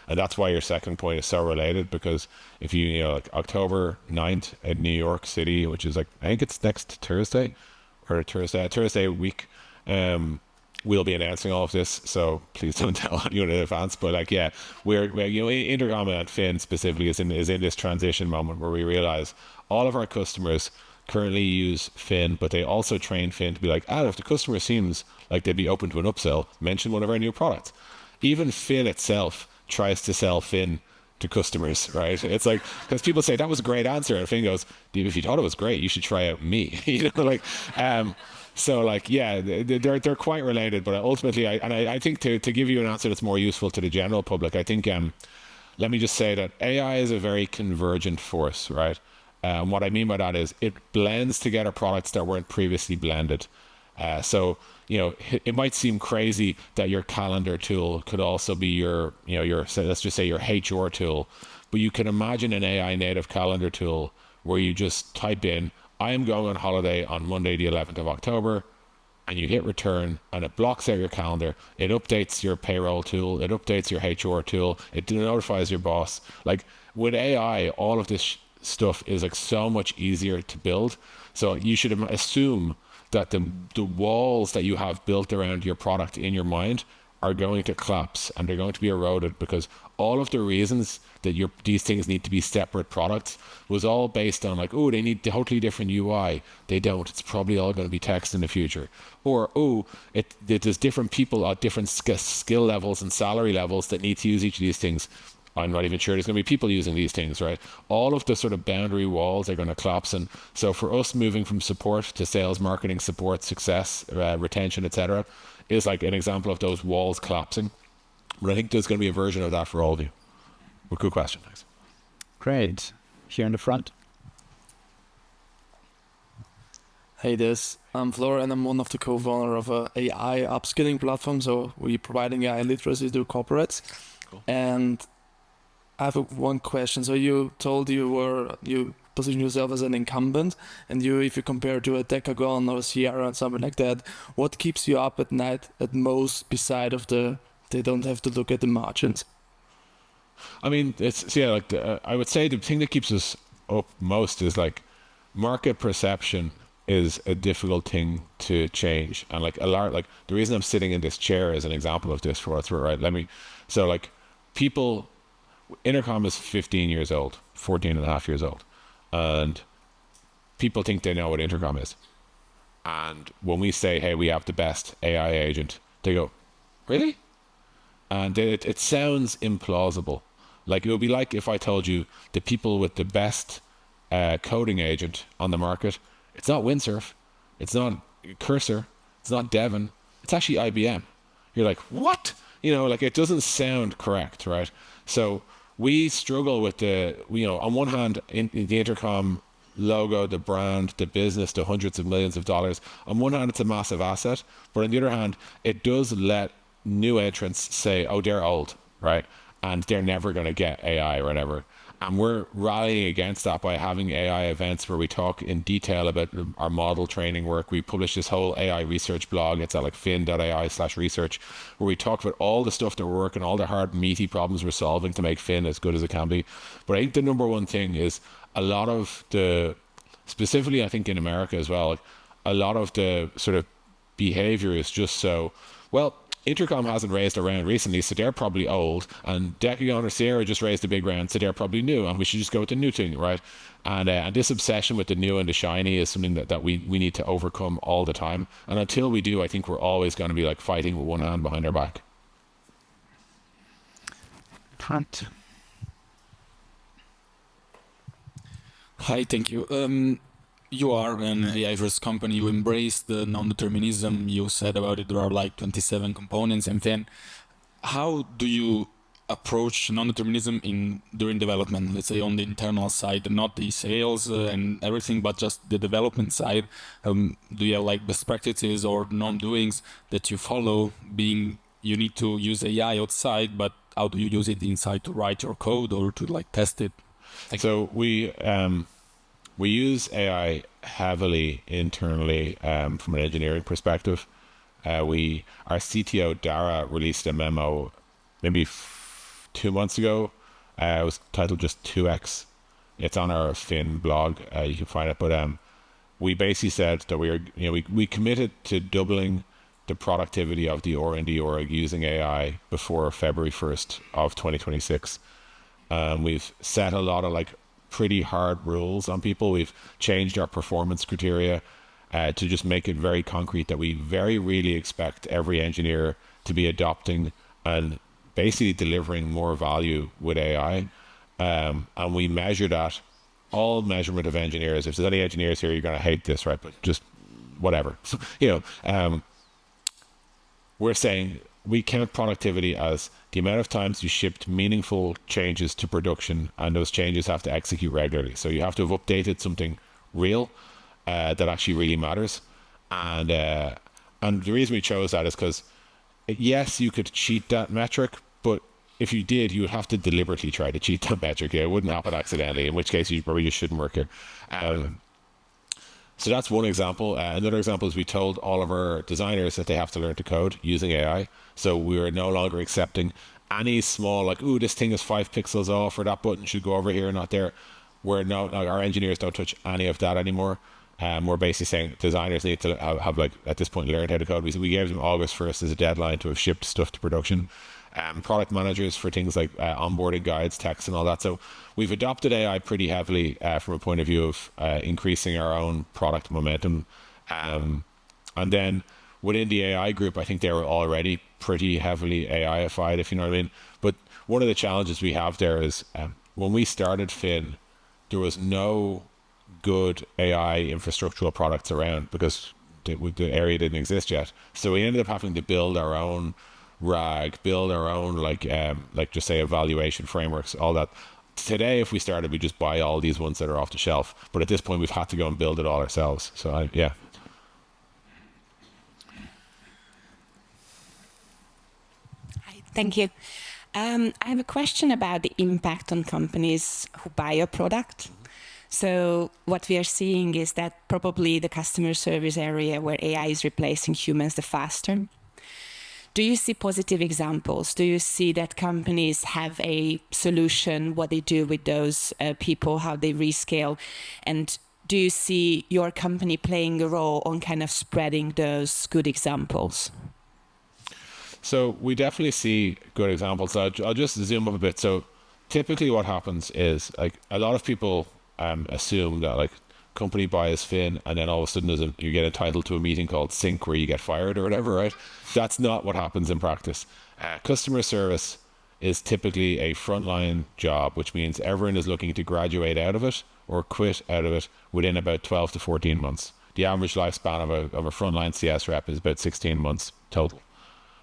And that's why your second point is so related, because if like October 9th in New York City, which is like, I think it's next Thursday or Thursday week, we'll be announcing all of this. So please don't tell anyone in advance. But like, yeah, we're Intercom and Fin specifically is in this transition moment where we realize all of our customers currently use Fin, but they also train Fin to be like, if the customer seems like they'd be open to an upsell, mention one of our new products. Even Fin itself tries to sell Fin to customers, right? It's like, because people say that was a great answer, and Fin goes, "Dude, if you thought it was great, you should try out me." So like, yeah, they're quite related. But ultimately, I think to give you an answer that's more useful to the general public, I think let me just say that AI is a very convergent force, right? What I mean by that is it blends together products that weren't previously blended. So it might seem crazy that your calendar tool could also be your let's just say your HR tool, but you can imagine an AI native calendar tool where you just type in, "I am going on holiday on Monday, the 11th of October," and you hit return, and it blocks out your calendar. It updates your payroll tool. It updates your HR tool. It notifies your boss. Like, with AI, all of this stuff is like so much easier to build. So you should assume that the walls that you have built around your product in your mind are going to collapse and they're going to be eroded, because all of the reasons that these things need to be separate products was all based on like, oh, they need totally different UI. They don't. It's probably all going to be text in the future. Or, oh, there's different people at different skill levels and salary levels that need to use each of these things. I'm not even sure there's going to be people using these things, right? All of the sort of boundary walls are going to collapse. And so for us, moving from support to sales, marketing, support, success, retention, etc., is like an example of those walls collapsing. But I think there's going to be a version of that for all of you. Well, good question. Thanks.
Great. Here in the front.
Hey, I'm Flora, and I'm one of the co-founder of a AI upskilling platform. So we're providing AI literacy to corporates.
Cool.
And I have one question. So you told you position yourself as an incumbent, and if you compare to a Decagon or Sierra and something like that, what keeps you up at night at most, beside of they don't have to look at the margins?
I mean, I would say the thing that keeps us up most is like market perception is a difficult thing to change. And like the reason I'm sitting in this chair is an example of this, for what's worth, right? Intercom is 15 years old, 14 and a half years old. And people think they know what Intercom is. And when we say, hey, we have the best AI agent, they go, really? And it sounds implausible. Like, it would be like if I told you the people with the best coding agent on the market, it's not Windsurf, it's not Cursor, it's not Devon, it's actually IBM. You're like, what? It doesn't sound correct, right? So we struggle with on one hand, the Intercom logo, the brand, the business, the hundreds of millions of dollars. On one hand, it's a massive asset, but on the other hand, it does let new entrants say, oh, they're old, right? And they're never going to get AI or whatever. And we're rallying against that by having AI events where we talk in detail about our model training work. We publish this whole AI research blog. It's at like Fin.ai/research, where we talk about all the stuff that we're working, all the hard, meaty problems we're solving to make Fin as good as it can be. But I think the number one thing is a lot of specifically I think in America as well, a lot of the sort of behavior is just so, well, Intercom hasn't raised a round recently, so they're probably old, and Decagon or Sierra just raised a big round, so they're probably new, and we should just go with the new thing, right? And this obsession with the new and the shiny is something that we need to overcome all the time. And until we do, I think we're always going to be like fighting with one hand behind our back.
Trent.
Hi, thank you. You are an AI-first company. You embrace the non-determinism. You said about it, there are like 27 components. And then how do you approach non-determinism during development, let's say on the internal side, not the sales and everything, but just the development side? Do you have like best practices or non-doings that you follow, being you need to use AI outside, but how do you use it inside to write your code or to like test it?
So we use AI heavily internally from an engineering perspective. Our CTO, Dara, released a memo maybe 2 months ago. It was titled just 2x. It's on our Fin blog. You can find it. But we basically said that we committed to doubling the productivity of the R&D org using AI before February 1st of 2026. We've set a lot of like pretty hard rules on people. We've changed our performance criteria to just make it very concrete that we very really expect every engineer to be adopting and basically delivering more value with AI. And we measure that, all measurement of engineers. If there's any engineers here, you're going to hate this, right? But just whatever. We're saying we count productivity as the amount of times you shipped meaningful changes to production, and those changes have to execute regularly. So you have to have updated something real that actually really matters. And the reason we chose that is because, yes, you could cheat that metric, but if you did, you would have to deliberately try to cheat that metric. It wouldn't happen accidentally, in which case you probably just shouldn't work here. So that's one example. Another example is we told all of our designers that they have to learn to code using AI. So we're no longer accepting any small, like, ooh, this thing is 5 pixels off, or that button should go over here, not there. Our engineers don't touch any of that anymore. We're basically saying designers need to have like, at this point, learned how to code. We gave them August 1st as a deadline to have shipped stuff to production. Product managers for things like onboarding guides, text, and all that. So we've adopted AI pretty heavily from a point of view of increasing our own product momentum. And then within the AI group, I think they were already pretty heavily AI-ified, if you know what I mean. But one of the challenges we have there is when we started Fin, there was no good AI infrastructural products around because the area didn't exist yet. So we ended up having to build our own RAG, build our own like just say evaluation frameworks, all that. Today, if we started, we just buy all these ones that are off the shelf. But at this point, we've had to go and build it all ourselves. So yeah.
Hi, thank you. I have a question about the impact on companies who buy your product. So what we are seeing is that probably the customer service area where AI is replacing humans the faster. Do you see positive examples? Do you see that companies have a solution, what they do with those people, how they rescale? And do you see your company playing a role on kind of spreading those good examples?
So we definitely see good examples. I'll just zoom up a bit. So typically what happens is like a lot of people assume that like company buys Fin and then all of a sudden you get entitled to a meeting called Sync where you get fired or whatever, right? That's not what happens in practice. Customer service is typically a frontline job, which means everyone is looking to graduate out of it or quit out of it within about 12 to 14 months. The average lifespan of a frontline CS rep is about 16 months total,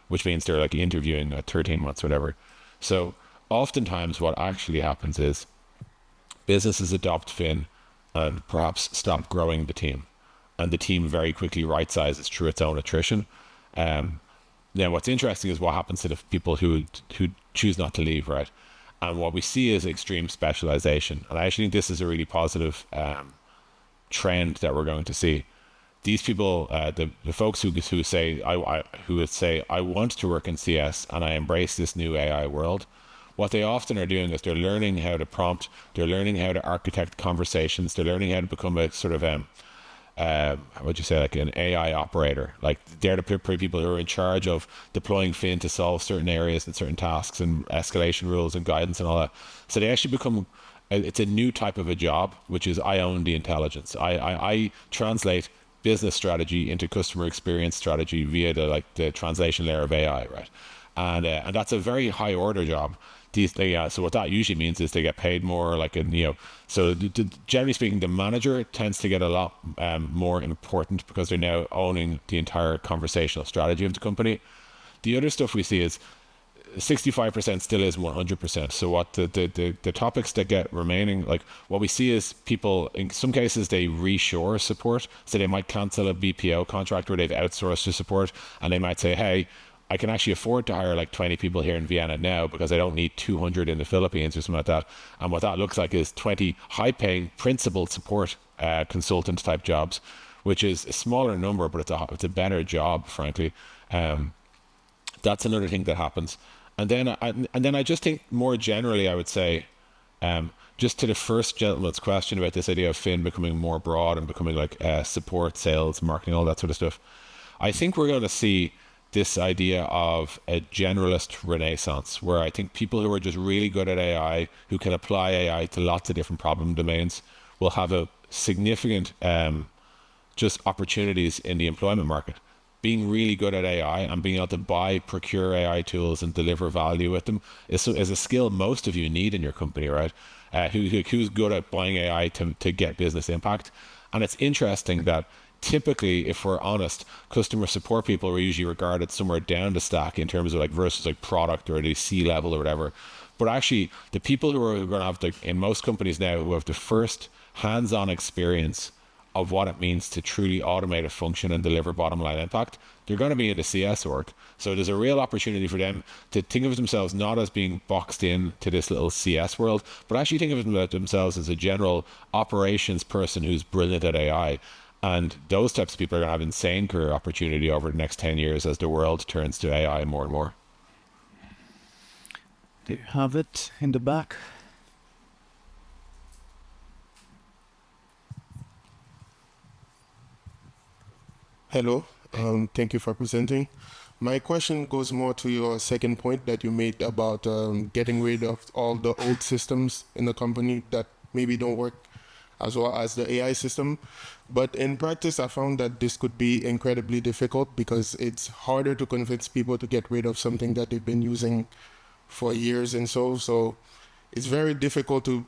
which means they're like interviewing at 13 months, whatever. So oftentimes what actually happens is businesses adopt Fin and perhaps stop growing the team. And the team very quickly right sizes through its own attrition. Now what's interesting is what happens to the people who choose not to leave, right? And what we see is extreme specialization. And I actually think this is a really positive trend that we're going to see. These people, the folks who say I want to work in CS and I embrace this new AI world, what they often are doing is they're learning how to prompt, they're learning how to architect conversations, they're learning how to become a sort of like an AI operator. Like they're the people who are in charge of deploying Fin to solve certain areas and certain tasks and escalation rules and guidance and all that. So they actually become, it's a new type of a job, which is I own the intelligence. I translate business strategy into customer experience strategy via the translation layer of AI, right? And that's a very high order job. So what that usually means is they get paid more, so generally speaking, the manager tends to get a lot more important because they're now owning the entire conversational strategy of the company. The other stuff we see is 65% still is 100%. So what the topics that get remaining, like what we see is people, in some cases, they reshore support. So they might cancel a BPO contract where they've outsourced the support and they might say, hey, I can actually afford to hire like 20 people here in Vienna now because I don't need 200 in the Philippines or something like that. And what that looks like is 20 high-paying principal support consultant type jobs, which is a smaller number, but it's a better job, frankly. That's another thing that happens. And then I just think more generally, I would say, just to the first gentleman's question about this idea of Fin becoming more broad and becoming like support, sales, marketing, all that sort of stuff. I think we're going to see this idea of a generalist renaissance, where I think people who are just really good at AI, who can apply AI to lots of different problem domains, will have a significant just opportunities in the employment market. Being really good at AI and being able to procure AI tools and deliver value with them is a skill most of you need in your company, right? Who's good at buying AI to get business impact. And it's interesting that typically, if we're honest, customer support people are usually regarded somewhere down the stack in terms of like versus like product or the C-level or whatever. But actually, the people who are going to have in most companies now who have the first hands-on experience of what it means to truly automate a function and deliver bottom line impact, they're going to be in the CS org. So there's a real opportunity for them to think of themselves not as being boxed in to this little CS world, but actually think of themselves as a general operations person who's brilliant at AI. And those types of people are going to have insane career opportunity over the next 10 years as the world turns to AI more and more.
Do you have it in the back?
Hello, thank you for presenting. My question goes more to your second point that you made about getting rid of all the old systems in the company that maybe don't work as well as the AI system. But in practice, I found that this could be incredibly difficult because it's harder to convince people to get rid of something that they've been using for years and so it's very difficult to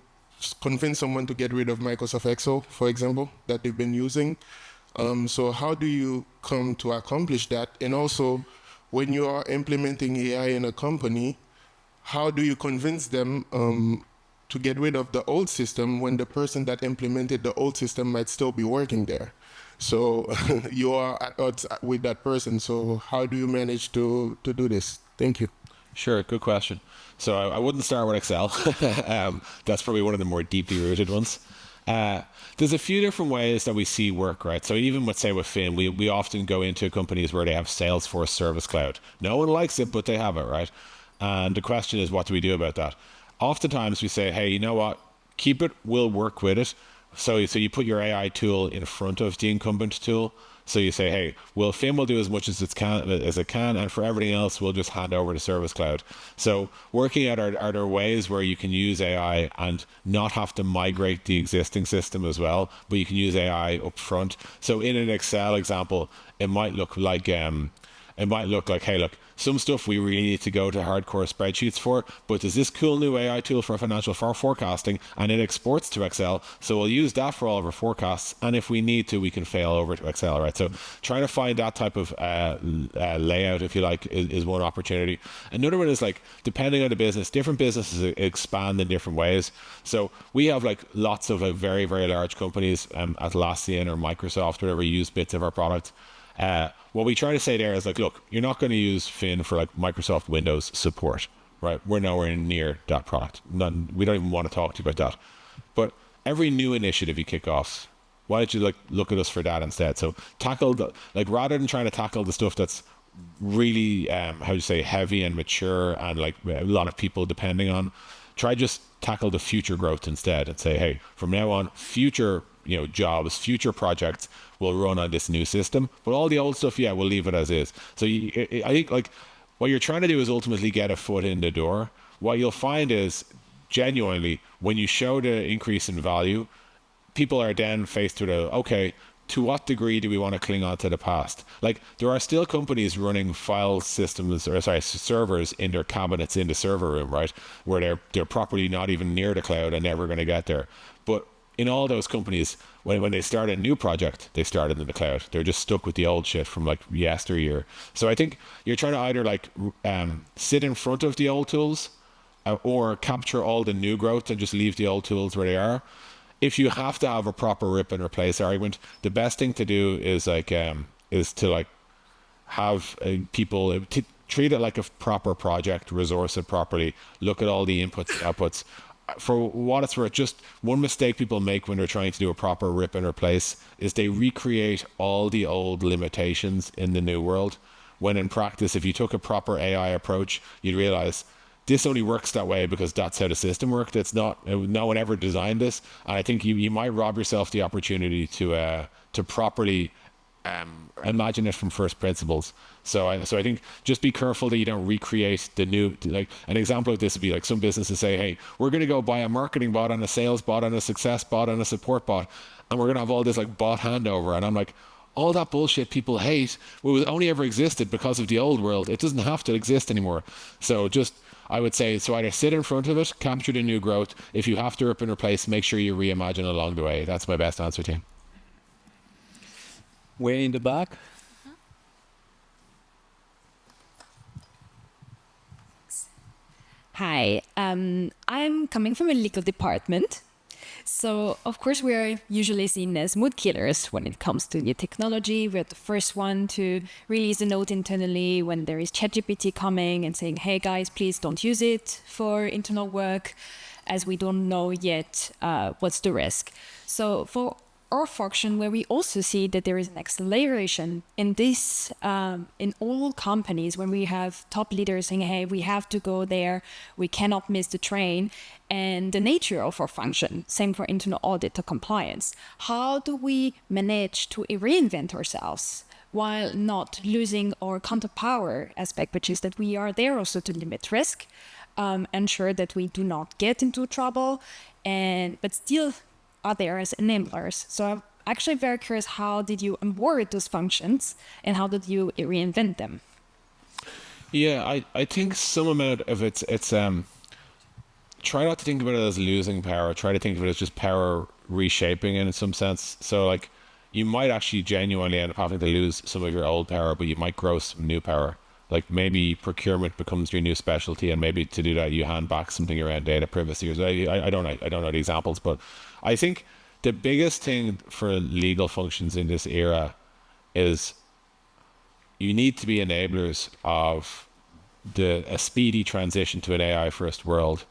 convince someone to get rid of Microsoft Excel, for example, that they've been using. So how do you come to accomplish that? And also, when you are implementing AI in a company, how do you convince them to get rid of the old system when the person that implemented the old system might still be working there? So you are at odds with that person. So how do you manage to do this? Thank you.
Sure, good question. So I wouldn't start with Excel. That's probably one of the more deeply rooted ones. There's a few different ways that we see work, right? So even with Fin, we often go into companies where they have Salesforce Service Cloud. No one likes it, but they have it, right? And the question is, what do we do about that? Oftentimes we say, hey, you know what? Keep it, we'll work with it. So you put your AI tool in front of the incumbent tool. So you say, hey, well, Fin will do as much as it can, and for everything else, we'll just hand over to Service Cloud. So working at are there ways where you can use AI and not have to migrate the existing system as well, but you can use AI up front. So in an Excel example, it might look like, hey, look, some stuff we really need to go to hardcore spreadsheets for, but there's this cool new AI tool for financial forecasting, and it exports to Excel. So we'll use that for all of our forecasts. And if we need to, we can fail over to Excel, right? So trying to find that type of layout, if you like, is one opportunity. Another one is like, depending on the business, different businesses expand in different ways. So we have like lots of very, very large companies, Atlassian or Microsoft, whatever, use bits of our product. What we try to say there is like, look, you're not going to use Fin for like Microsoft Windows support, right? We're nowhere near that product. We don't even want to talk to you about that. But every new initiative you kick off, why don't you like look at us for that instead? So rather than trying to tackle the stuff that's really, heavy and mature and like a lot of people depending on, try just tackle the future growth instead and say, hey, from now on, future jobs, future projects will run on this new system, but all the old stuff, we'll leave it as is. So I think like what you're trying to do is ultimately get a foot in the door. What you'll find is genuinely when you show the increase in value, people are then faced with okay, to what degree do we want to cling on to the past? Like there are still companies running file systems servers in their cabinets in the server room, right? Where they're properly not even near the cloud and never going to get there. But in all those companies, when they start a new project, they started in the cloud. They're just stuck with the old shit from like yesteryear. So I think you're trying to either like sit in front of the old tools or capture all the new growth and just leave the old tools where they are. If you have to have a proper rip and replace argument, the best thing to do is to have people treat it like a proper project, resource it properly, look at all the inputs, outputs. For what it's worth, just one mistake people make when they're trying to do a proper rip and replace is they recreate all the old limitations in the new world. When in practice, if you took a proper AI approach, you'd realize this only works that way because that's how the system worked. It's not, no one ever designed this. And I think you might rob yourself the opportunity to properly imagine it from first principles. So I think just be careful that you don't recreate the new, like an example of this would be like some businesses say, hey, we're going to go buy a marketing bot and a sales bot and a success bot and a support bot. And we're going to have all this like bot handover. And I'm like, all that bullshit people hate, was only ever existed because of the old world. It doesn't have to exist anymore. So I would say, so either sit in front of it, capture the new growth. If you have to rip and replace, make sure you reimagine along the way. That's my best answer to you.
Way in the back.
Hi, I'm coming from a legal department. So, of course, we are usually seen as mood killers when it comes to new technology. We're the first one to release a note internally when there is ChatGPT coming and saying, hey guys, please don't use it for internal work, as we don't know yet what's the risk. So for our function, where we also see that there is an acceleration in this, in all companies, when we have top leaders saying, hey, we have to go there, we cannot miss the train, and the nature of our function, same for internal audit or compliance. How do we manage to reinvent ourselves while not losing our counterpower aspect, which is that we are there also to limit risk, ensure that we do not get into trouble, but still are there as enablers. So I'm actually very curious, how did you onboard those functions and how did you reinvent them?
Yeah, I think some amount of it's try not to think about it as losing power. Try to think of it as just power reshaping in some sense. So like you might actually genuinely end up having to lose some of your old power, but you might grow some new power. Like maybe procurement becomes your new specialty, and maybe to do that you hand back something around data privacy. Or I don't know the examples, but I think the biggest thing for legal functions in this era is you need to be enablers of a speedy transition to an AI first world.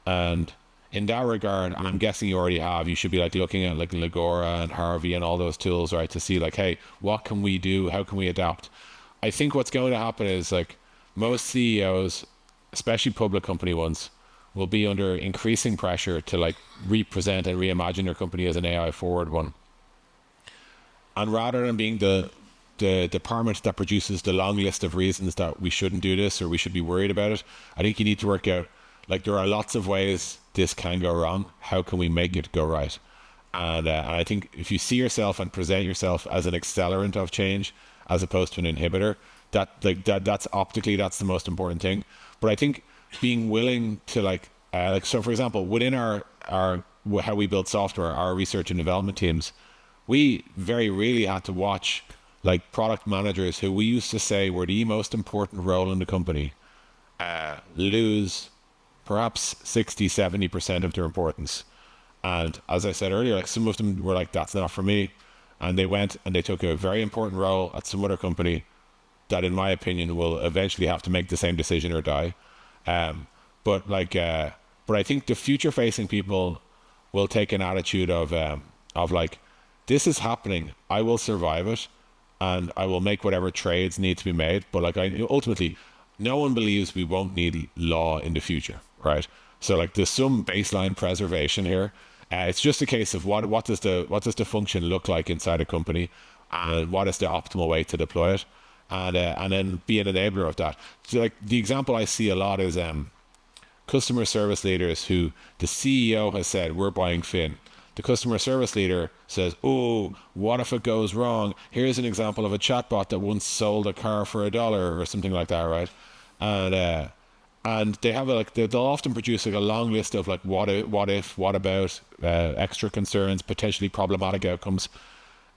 And in that regard, I'm guessing you already have, you should be like looking at like Legora and Harvey and all those tools, right? To see like, hey, what can we do? How can we adapt? I think what's going to happen is like most CEOs, especially public company ones, will be under increasing pressure to like represent and reimagine their company as an AI forward one. And rather than being the department that produces the long list of reasons that we shouldn't do this or we should be worried about it, I think you need to work out, like, there are lots of ways this can go wrong. How can we make it go right? And I think if you see yourself and present yourself as an accelerant of change as opposed to an inhibitor, that's optically, that's the most important thing. But I think being willing to like so for example, within our how we build software, our research and development teams, we very really had to watch like product managers who we used to say were the most important role in the company lose perhaps 60-70% of their importance. And as I said earlier, like some of them were like, that's not for me, and they went and they took a very important role at some other company that in my opinion will eventually have to make the same decision or die. But I think the future facing people will take an attitude of like, this is happening, I will survive it, and I will make whatever trades need to be made. But like, ultimately, no one believes we won't need law in the future, right? So like, there's some baseline preservation here. It's just a case of what does the function look like inside a company, and what is the optimal way to deploy it, and then be an enabler of that. So like the example I see a lot is customer service leaders who the CEO has said, we're buying Fin. The customer service leader says, oh, what if it goes wrong? Here's an example of a chatbot that once sold a car for $1 or something like that, right? And they have they'll often produce like a long list of like what if, what about, extra concerns, potentially problematic outcomes.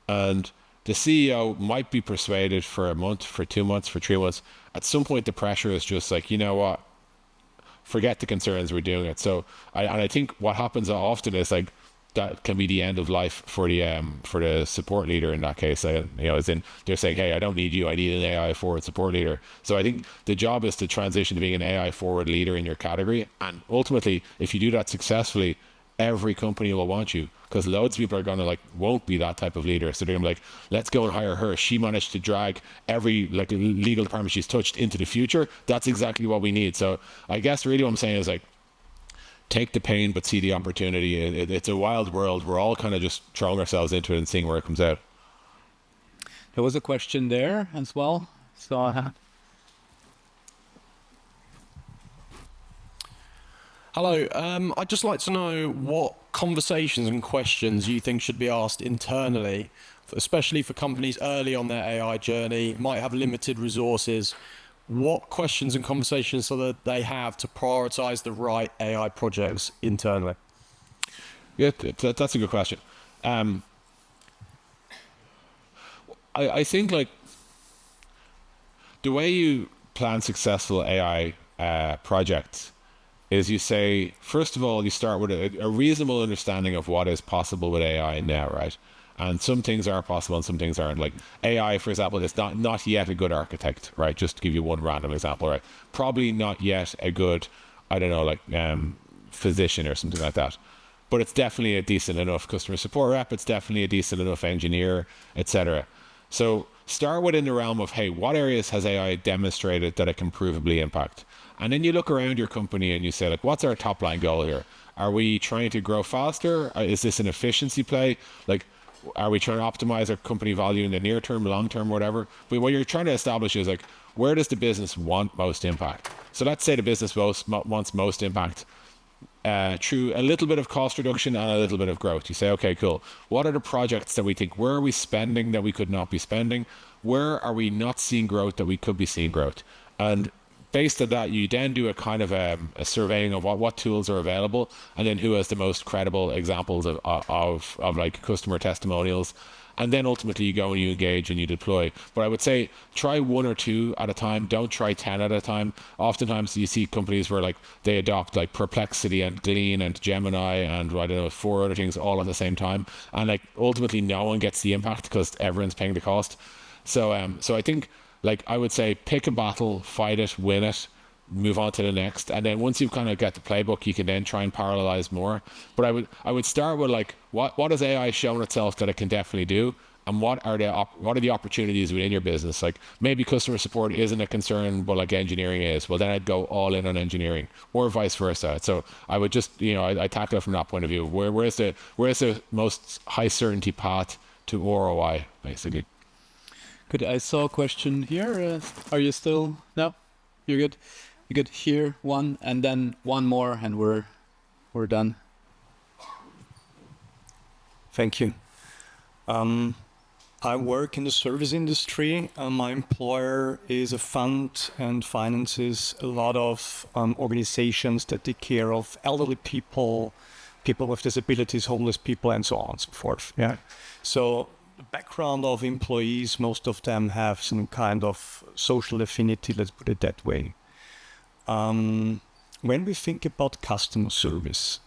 And the CEO might be persuaded for a month, for 2 months, for 3 months. At some point, the pressure is just like, you know what? Forget the concerns, we're doing it. So I think what happens often is like, that can be the end of life for the support leader in that case. As in they're saying, hey, I don't need you, I need an AI forward support leader. So I think the job is to transition to being an AI forward leader in your category. And ultimately, if you do that successfully, every company will want you, because loads of people are gonna won't be that type of leader. So they're gonna be like, let's go and hire her. She managed to drag every legal department she's touched into the future. That's exactly what we need. So I guess really what I'm saying is like, take the pain, but see the opportunity. It's a wild world. We're all kind of just throwing ourselves into it and seeing where it comes out.
There was a question there as well. So,
Hello. I'd just like to know what conversations and questions you think should be asked internally, especially for companies early on their AI journey, might have limited resources. What questions and conversations so that they have to prioritize the right AI projects internally?
Yeah, that's a good question. I think like the way you plan successful AI projects is you say, first of all, you start with a reasonable understanding of what is possible with AI now, right? And some things are possible and some things aren't. Like AI, for example, is not yet a good architect, right? Just to give you one random example, right? Probably not yet a good, I don't know, physician or something like that. But it's definitely a decent enough customer support rep. It's definitely a decent enough engineer, etc. So start within the realm of, hey, what areas has AI demonstrated that it can provably impact? And then you look around your company and you say, like, what's our top line goal here? Are we trying to grow faster? Is this an efficiency play? Like, are we trying to optimize our company value in the near term, long term, whatever? But what you're trying to establish is like, where does the business want most impact? So let's say the business wants most impact through a little bit of cost reduction and a little bit of growth. You say, okay, cool. What are the projects that we think, where are we spending that we could not be spending? Where are we not seeing growth that we could be seeing growth? And based on that, you then do a kind of a surveying of what tools are available, and then who has the most credible examples of like customer testimonials. And then ultimately you go and you engage and you deploy. But I would say try 1 or 2 at a time. Don't try 10 at a time. Oftentimes you see companies where like they adopt like Perplexity and Glean and Gemini and I don't know 4 other things all at the same time. And like ultimately no one gets the impact because everyone's paying the cost. So I think like I would say pick a battle, fight it, win it, move on to the next, and then once you've kind of got the playbook, you can then try and parallelize more. But I would start with like what has AI shown itself that it can definitely do, and what are the opportunities within your business? Like maybe customer support isn't a concern, but like engineering is. Well, then I'd go all in on engineering, or vice versa. So I would just I tackle it from that point of view. Where's the most high certainty path to ROI basically?
Good. I saw a question here. Are you still? No, you're good. You could hear one and then one more, and we're done.
Thank you. I work in the service industry. My employer is a fund and finances a lot of organizations that take care of elderly people, people with disabilities, homeless people, and so on and so forth. Yeah. So the background of employees, most of them have some kind of social affinity, let's put it that way. When we think about customer service,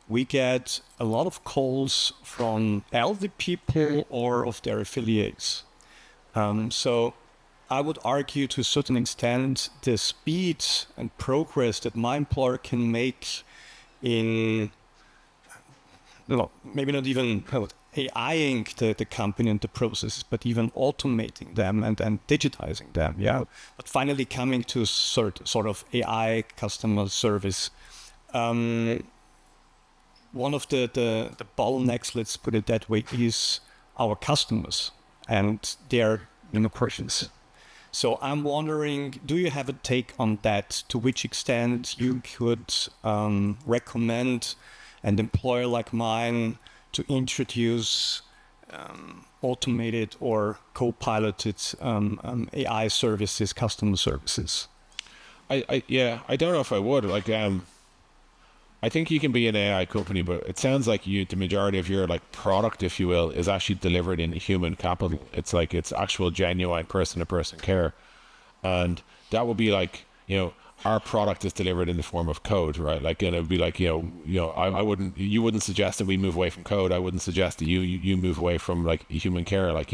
we get a lot of calls from elderly people or of their affiliates. So I would argue to a certain extent the speed and progress that my employer can make in, maybe not even AIing the company and the processes, but even automating them and digitizing them, yeah. But finally coming to sort of AI customer service. One of the bottlenecks, let's put it that way, is our customers and their questions. So I'm wondering, do you have a take on that? To which extent you could recommend an employer like mine to introduce automated or co-piloted AI services, customer services?
I don't know if I would. Like, I think you can be an AI company, but it sounds like the majority of your like product, if you will, is actually delivered in human capital. It's like it's actual genuine person-to-person care, and that would be like our product is delivered in the form of code, right? Like, and it'd be like you wouldn't suggest that we move away from code. I wouldn't suggest that you move away from like human care, like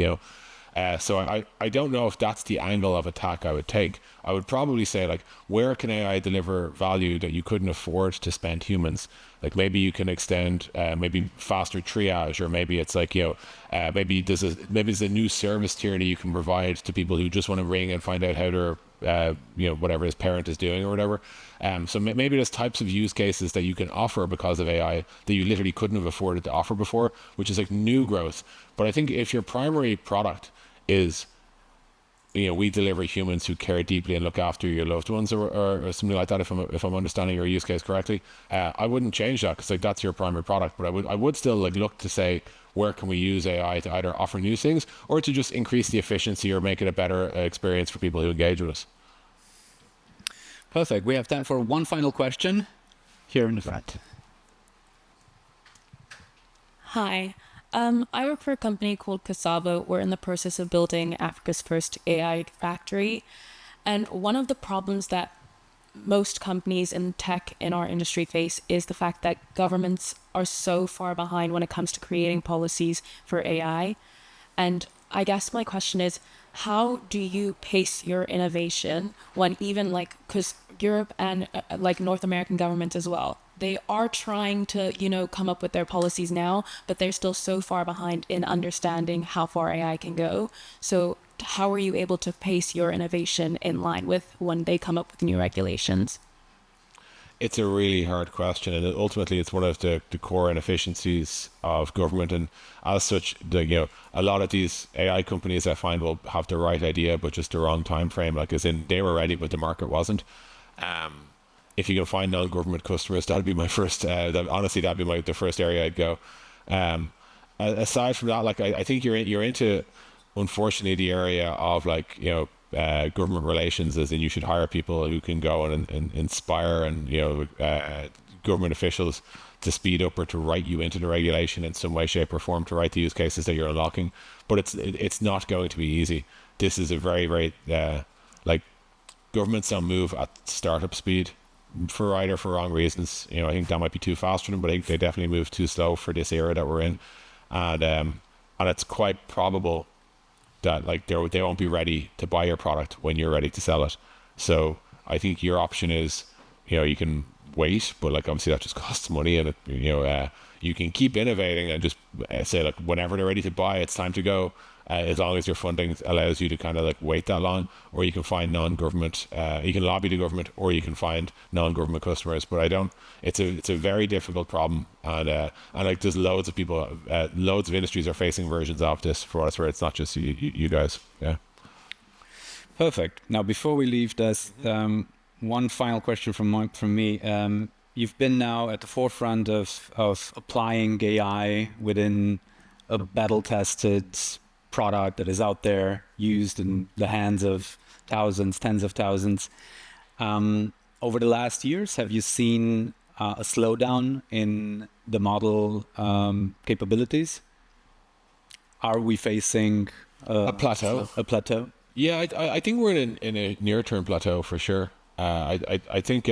So I don't know if that's the angle of attack I would take. I would probably say like, where can AI deliver value that you couldn't afford to spend humans? Like maybe you can extend maybe faster triage, or maybe it's like maybe there's a new service tier that you can provide to people who just want to ring and find out how their whatever his parent is doing or whatever. So maybe there's types of use cases that you can offer because of AI that you literally couldn't have afforded to offer before, which is like new growth. But I think if your primary product is, we deliver humans who care deeply and look after your loved ones, or something like that, if I'm understanding your use case correctly, I wouldn't change that, because like that's your primary product. But I would still like look to say, where can we use AI to either offer new things or to just increase the efficiency or make it a better experience for people who engage with us.
Perfect. We have time for one final question here in the front.
Hi. I work for a company called Cassava. We're in the process of building Africa's first AI factory. And one of the problems that most companies in tech in our industry face is the fact that governments are so far behind when it comes to creating policies for AI. And I guess my question is, how do you pace your innovation when even because Europe and North American governments as well, they are trying to, come up with their policies now, but they're still so far behind in understanding how far AI can go. So how are you able to pace your innovation in line with when they come up with new regulations?
it's a really hard question, and ultimately it's one of the core inefficiencies of government. And as such, a lot of these AI companies I find will have the right idea but just the wrong time frame. Like, as in, they were ready but the market wasn't. If you can find non-government customers, that'd be my first. Honestly, that'd be the first area I'd go. Aside from that, like, I think you're into, unfortunately, the area of, like, government relations, as in you should hire people who can go and inspire and government officials to speed up or to write you into the regulation in some way, shape or form, to write the use cases that you're unlocking. But it's not going to be easy. This is a very, very like, governments don't move at startup speed for right or for wrong reasons. I think that might be too fast for them, but I think they definitely move too slow for this era that we're in. And it's quite probable that, like, they won't be ready to buy your product when you're ready to sell it. So I think your option is, you can wait, but, like, obviously that just costs money, and you can keep innovating and just say, like, whenever they're ready to buy, it's time to go. As long as your funding allows you to kind of, like, wait that long, or you can find non-government, you can lobby the government, or you can find non-government customers. But it's a very difficult problem, and like, there's loads of people, loads of industries are facing versions of this, for what it's worth. It's not just you guys. Yeah.
Perfect. Now, before we leave, there's one final question from me. You've been now at the forefront of applying AI within a battle-tested product that is out there, used in the hands of thousands, tens of thousands. Over the last years, have you seen a slowdown in the model capabilities? Are we facing
a plateau?
A plateau?
Yeah, I think we're in a near-term plateau for sure. I think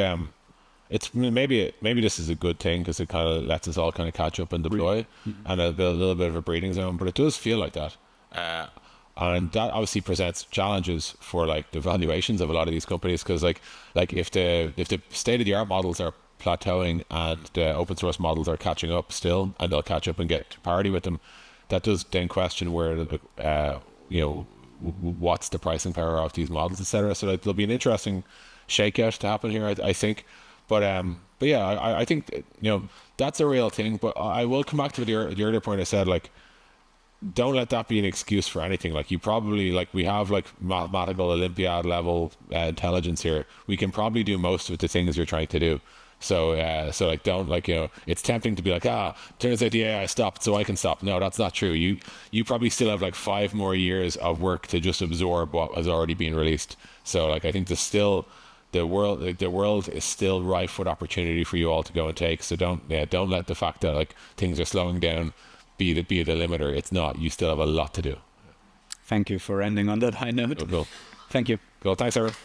it's maybe this is a good thing, because it kind of lets us all kind of catch up and deploy, and a little bit of a breathing zone. But it does feel like that. And that obviously presents challenges for, like, the valuations of a lot of these companies, because like if the state-of-the-art models are plateauing and the open source models are catching up still, and they'll catch up and get to parity with them, that does then question where what's the pricing power of these models, etc. So, like, there'll be an interesting shakeout to happen here, I think. But yeah, I think that's a real thing. But I will come back to the earlier point I said, like, don't let that be an excuse for anything. Like, you probably, like, we have, like, mathematical Olympiad level intelligence here. We can probably do most of the things you're trying to do. So like, don't, like, it's tempting to be like, turns out the AI stopped, so I can stop. No, that's not true. You probably still have, like, 5 more years of work to just absorb what has already been released. So, like, I think the world is still rife with opportunity for you all to go and take. So don't let the fact that, like, things are slowing down be the limiter. It's not. You still have a lot to do.
Thank you for ending on that high note.
Cool.
Thank you.
Cool. Thanks, everyone.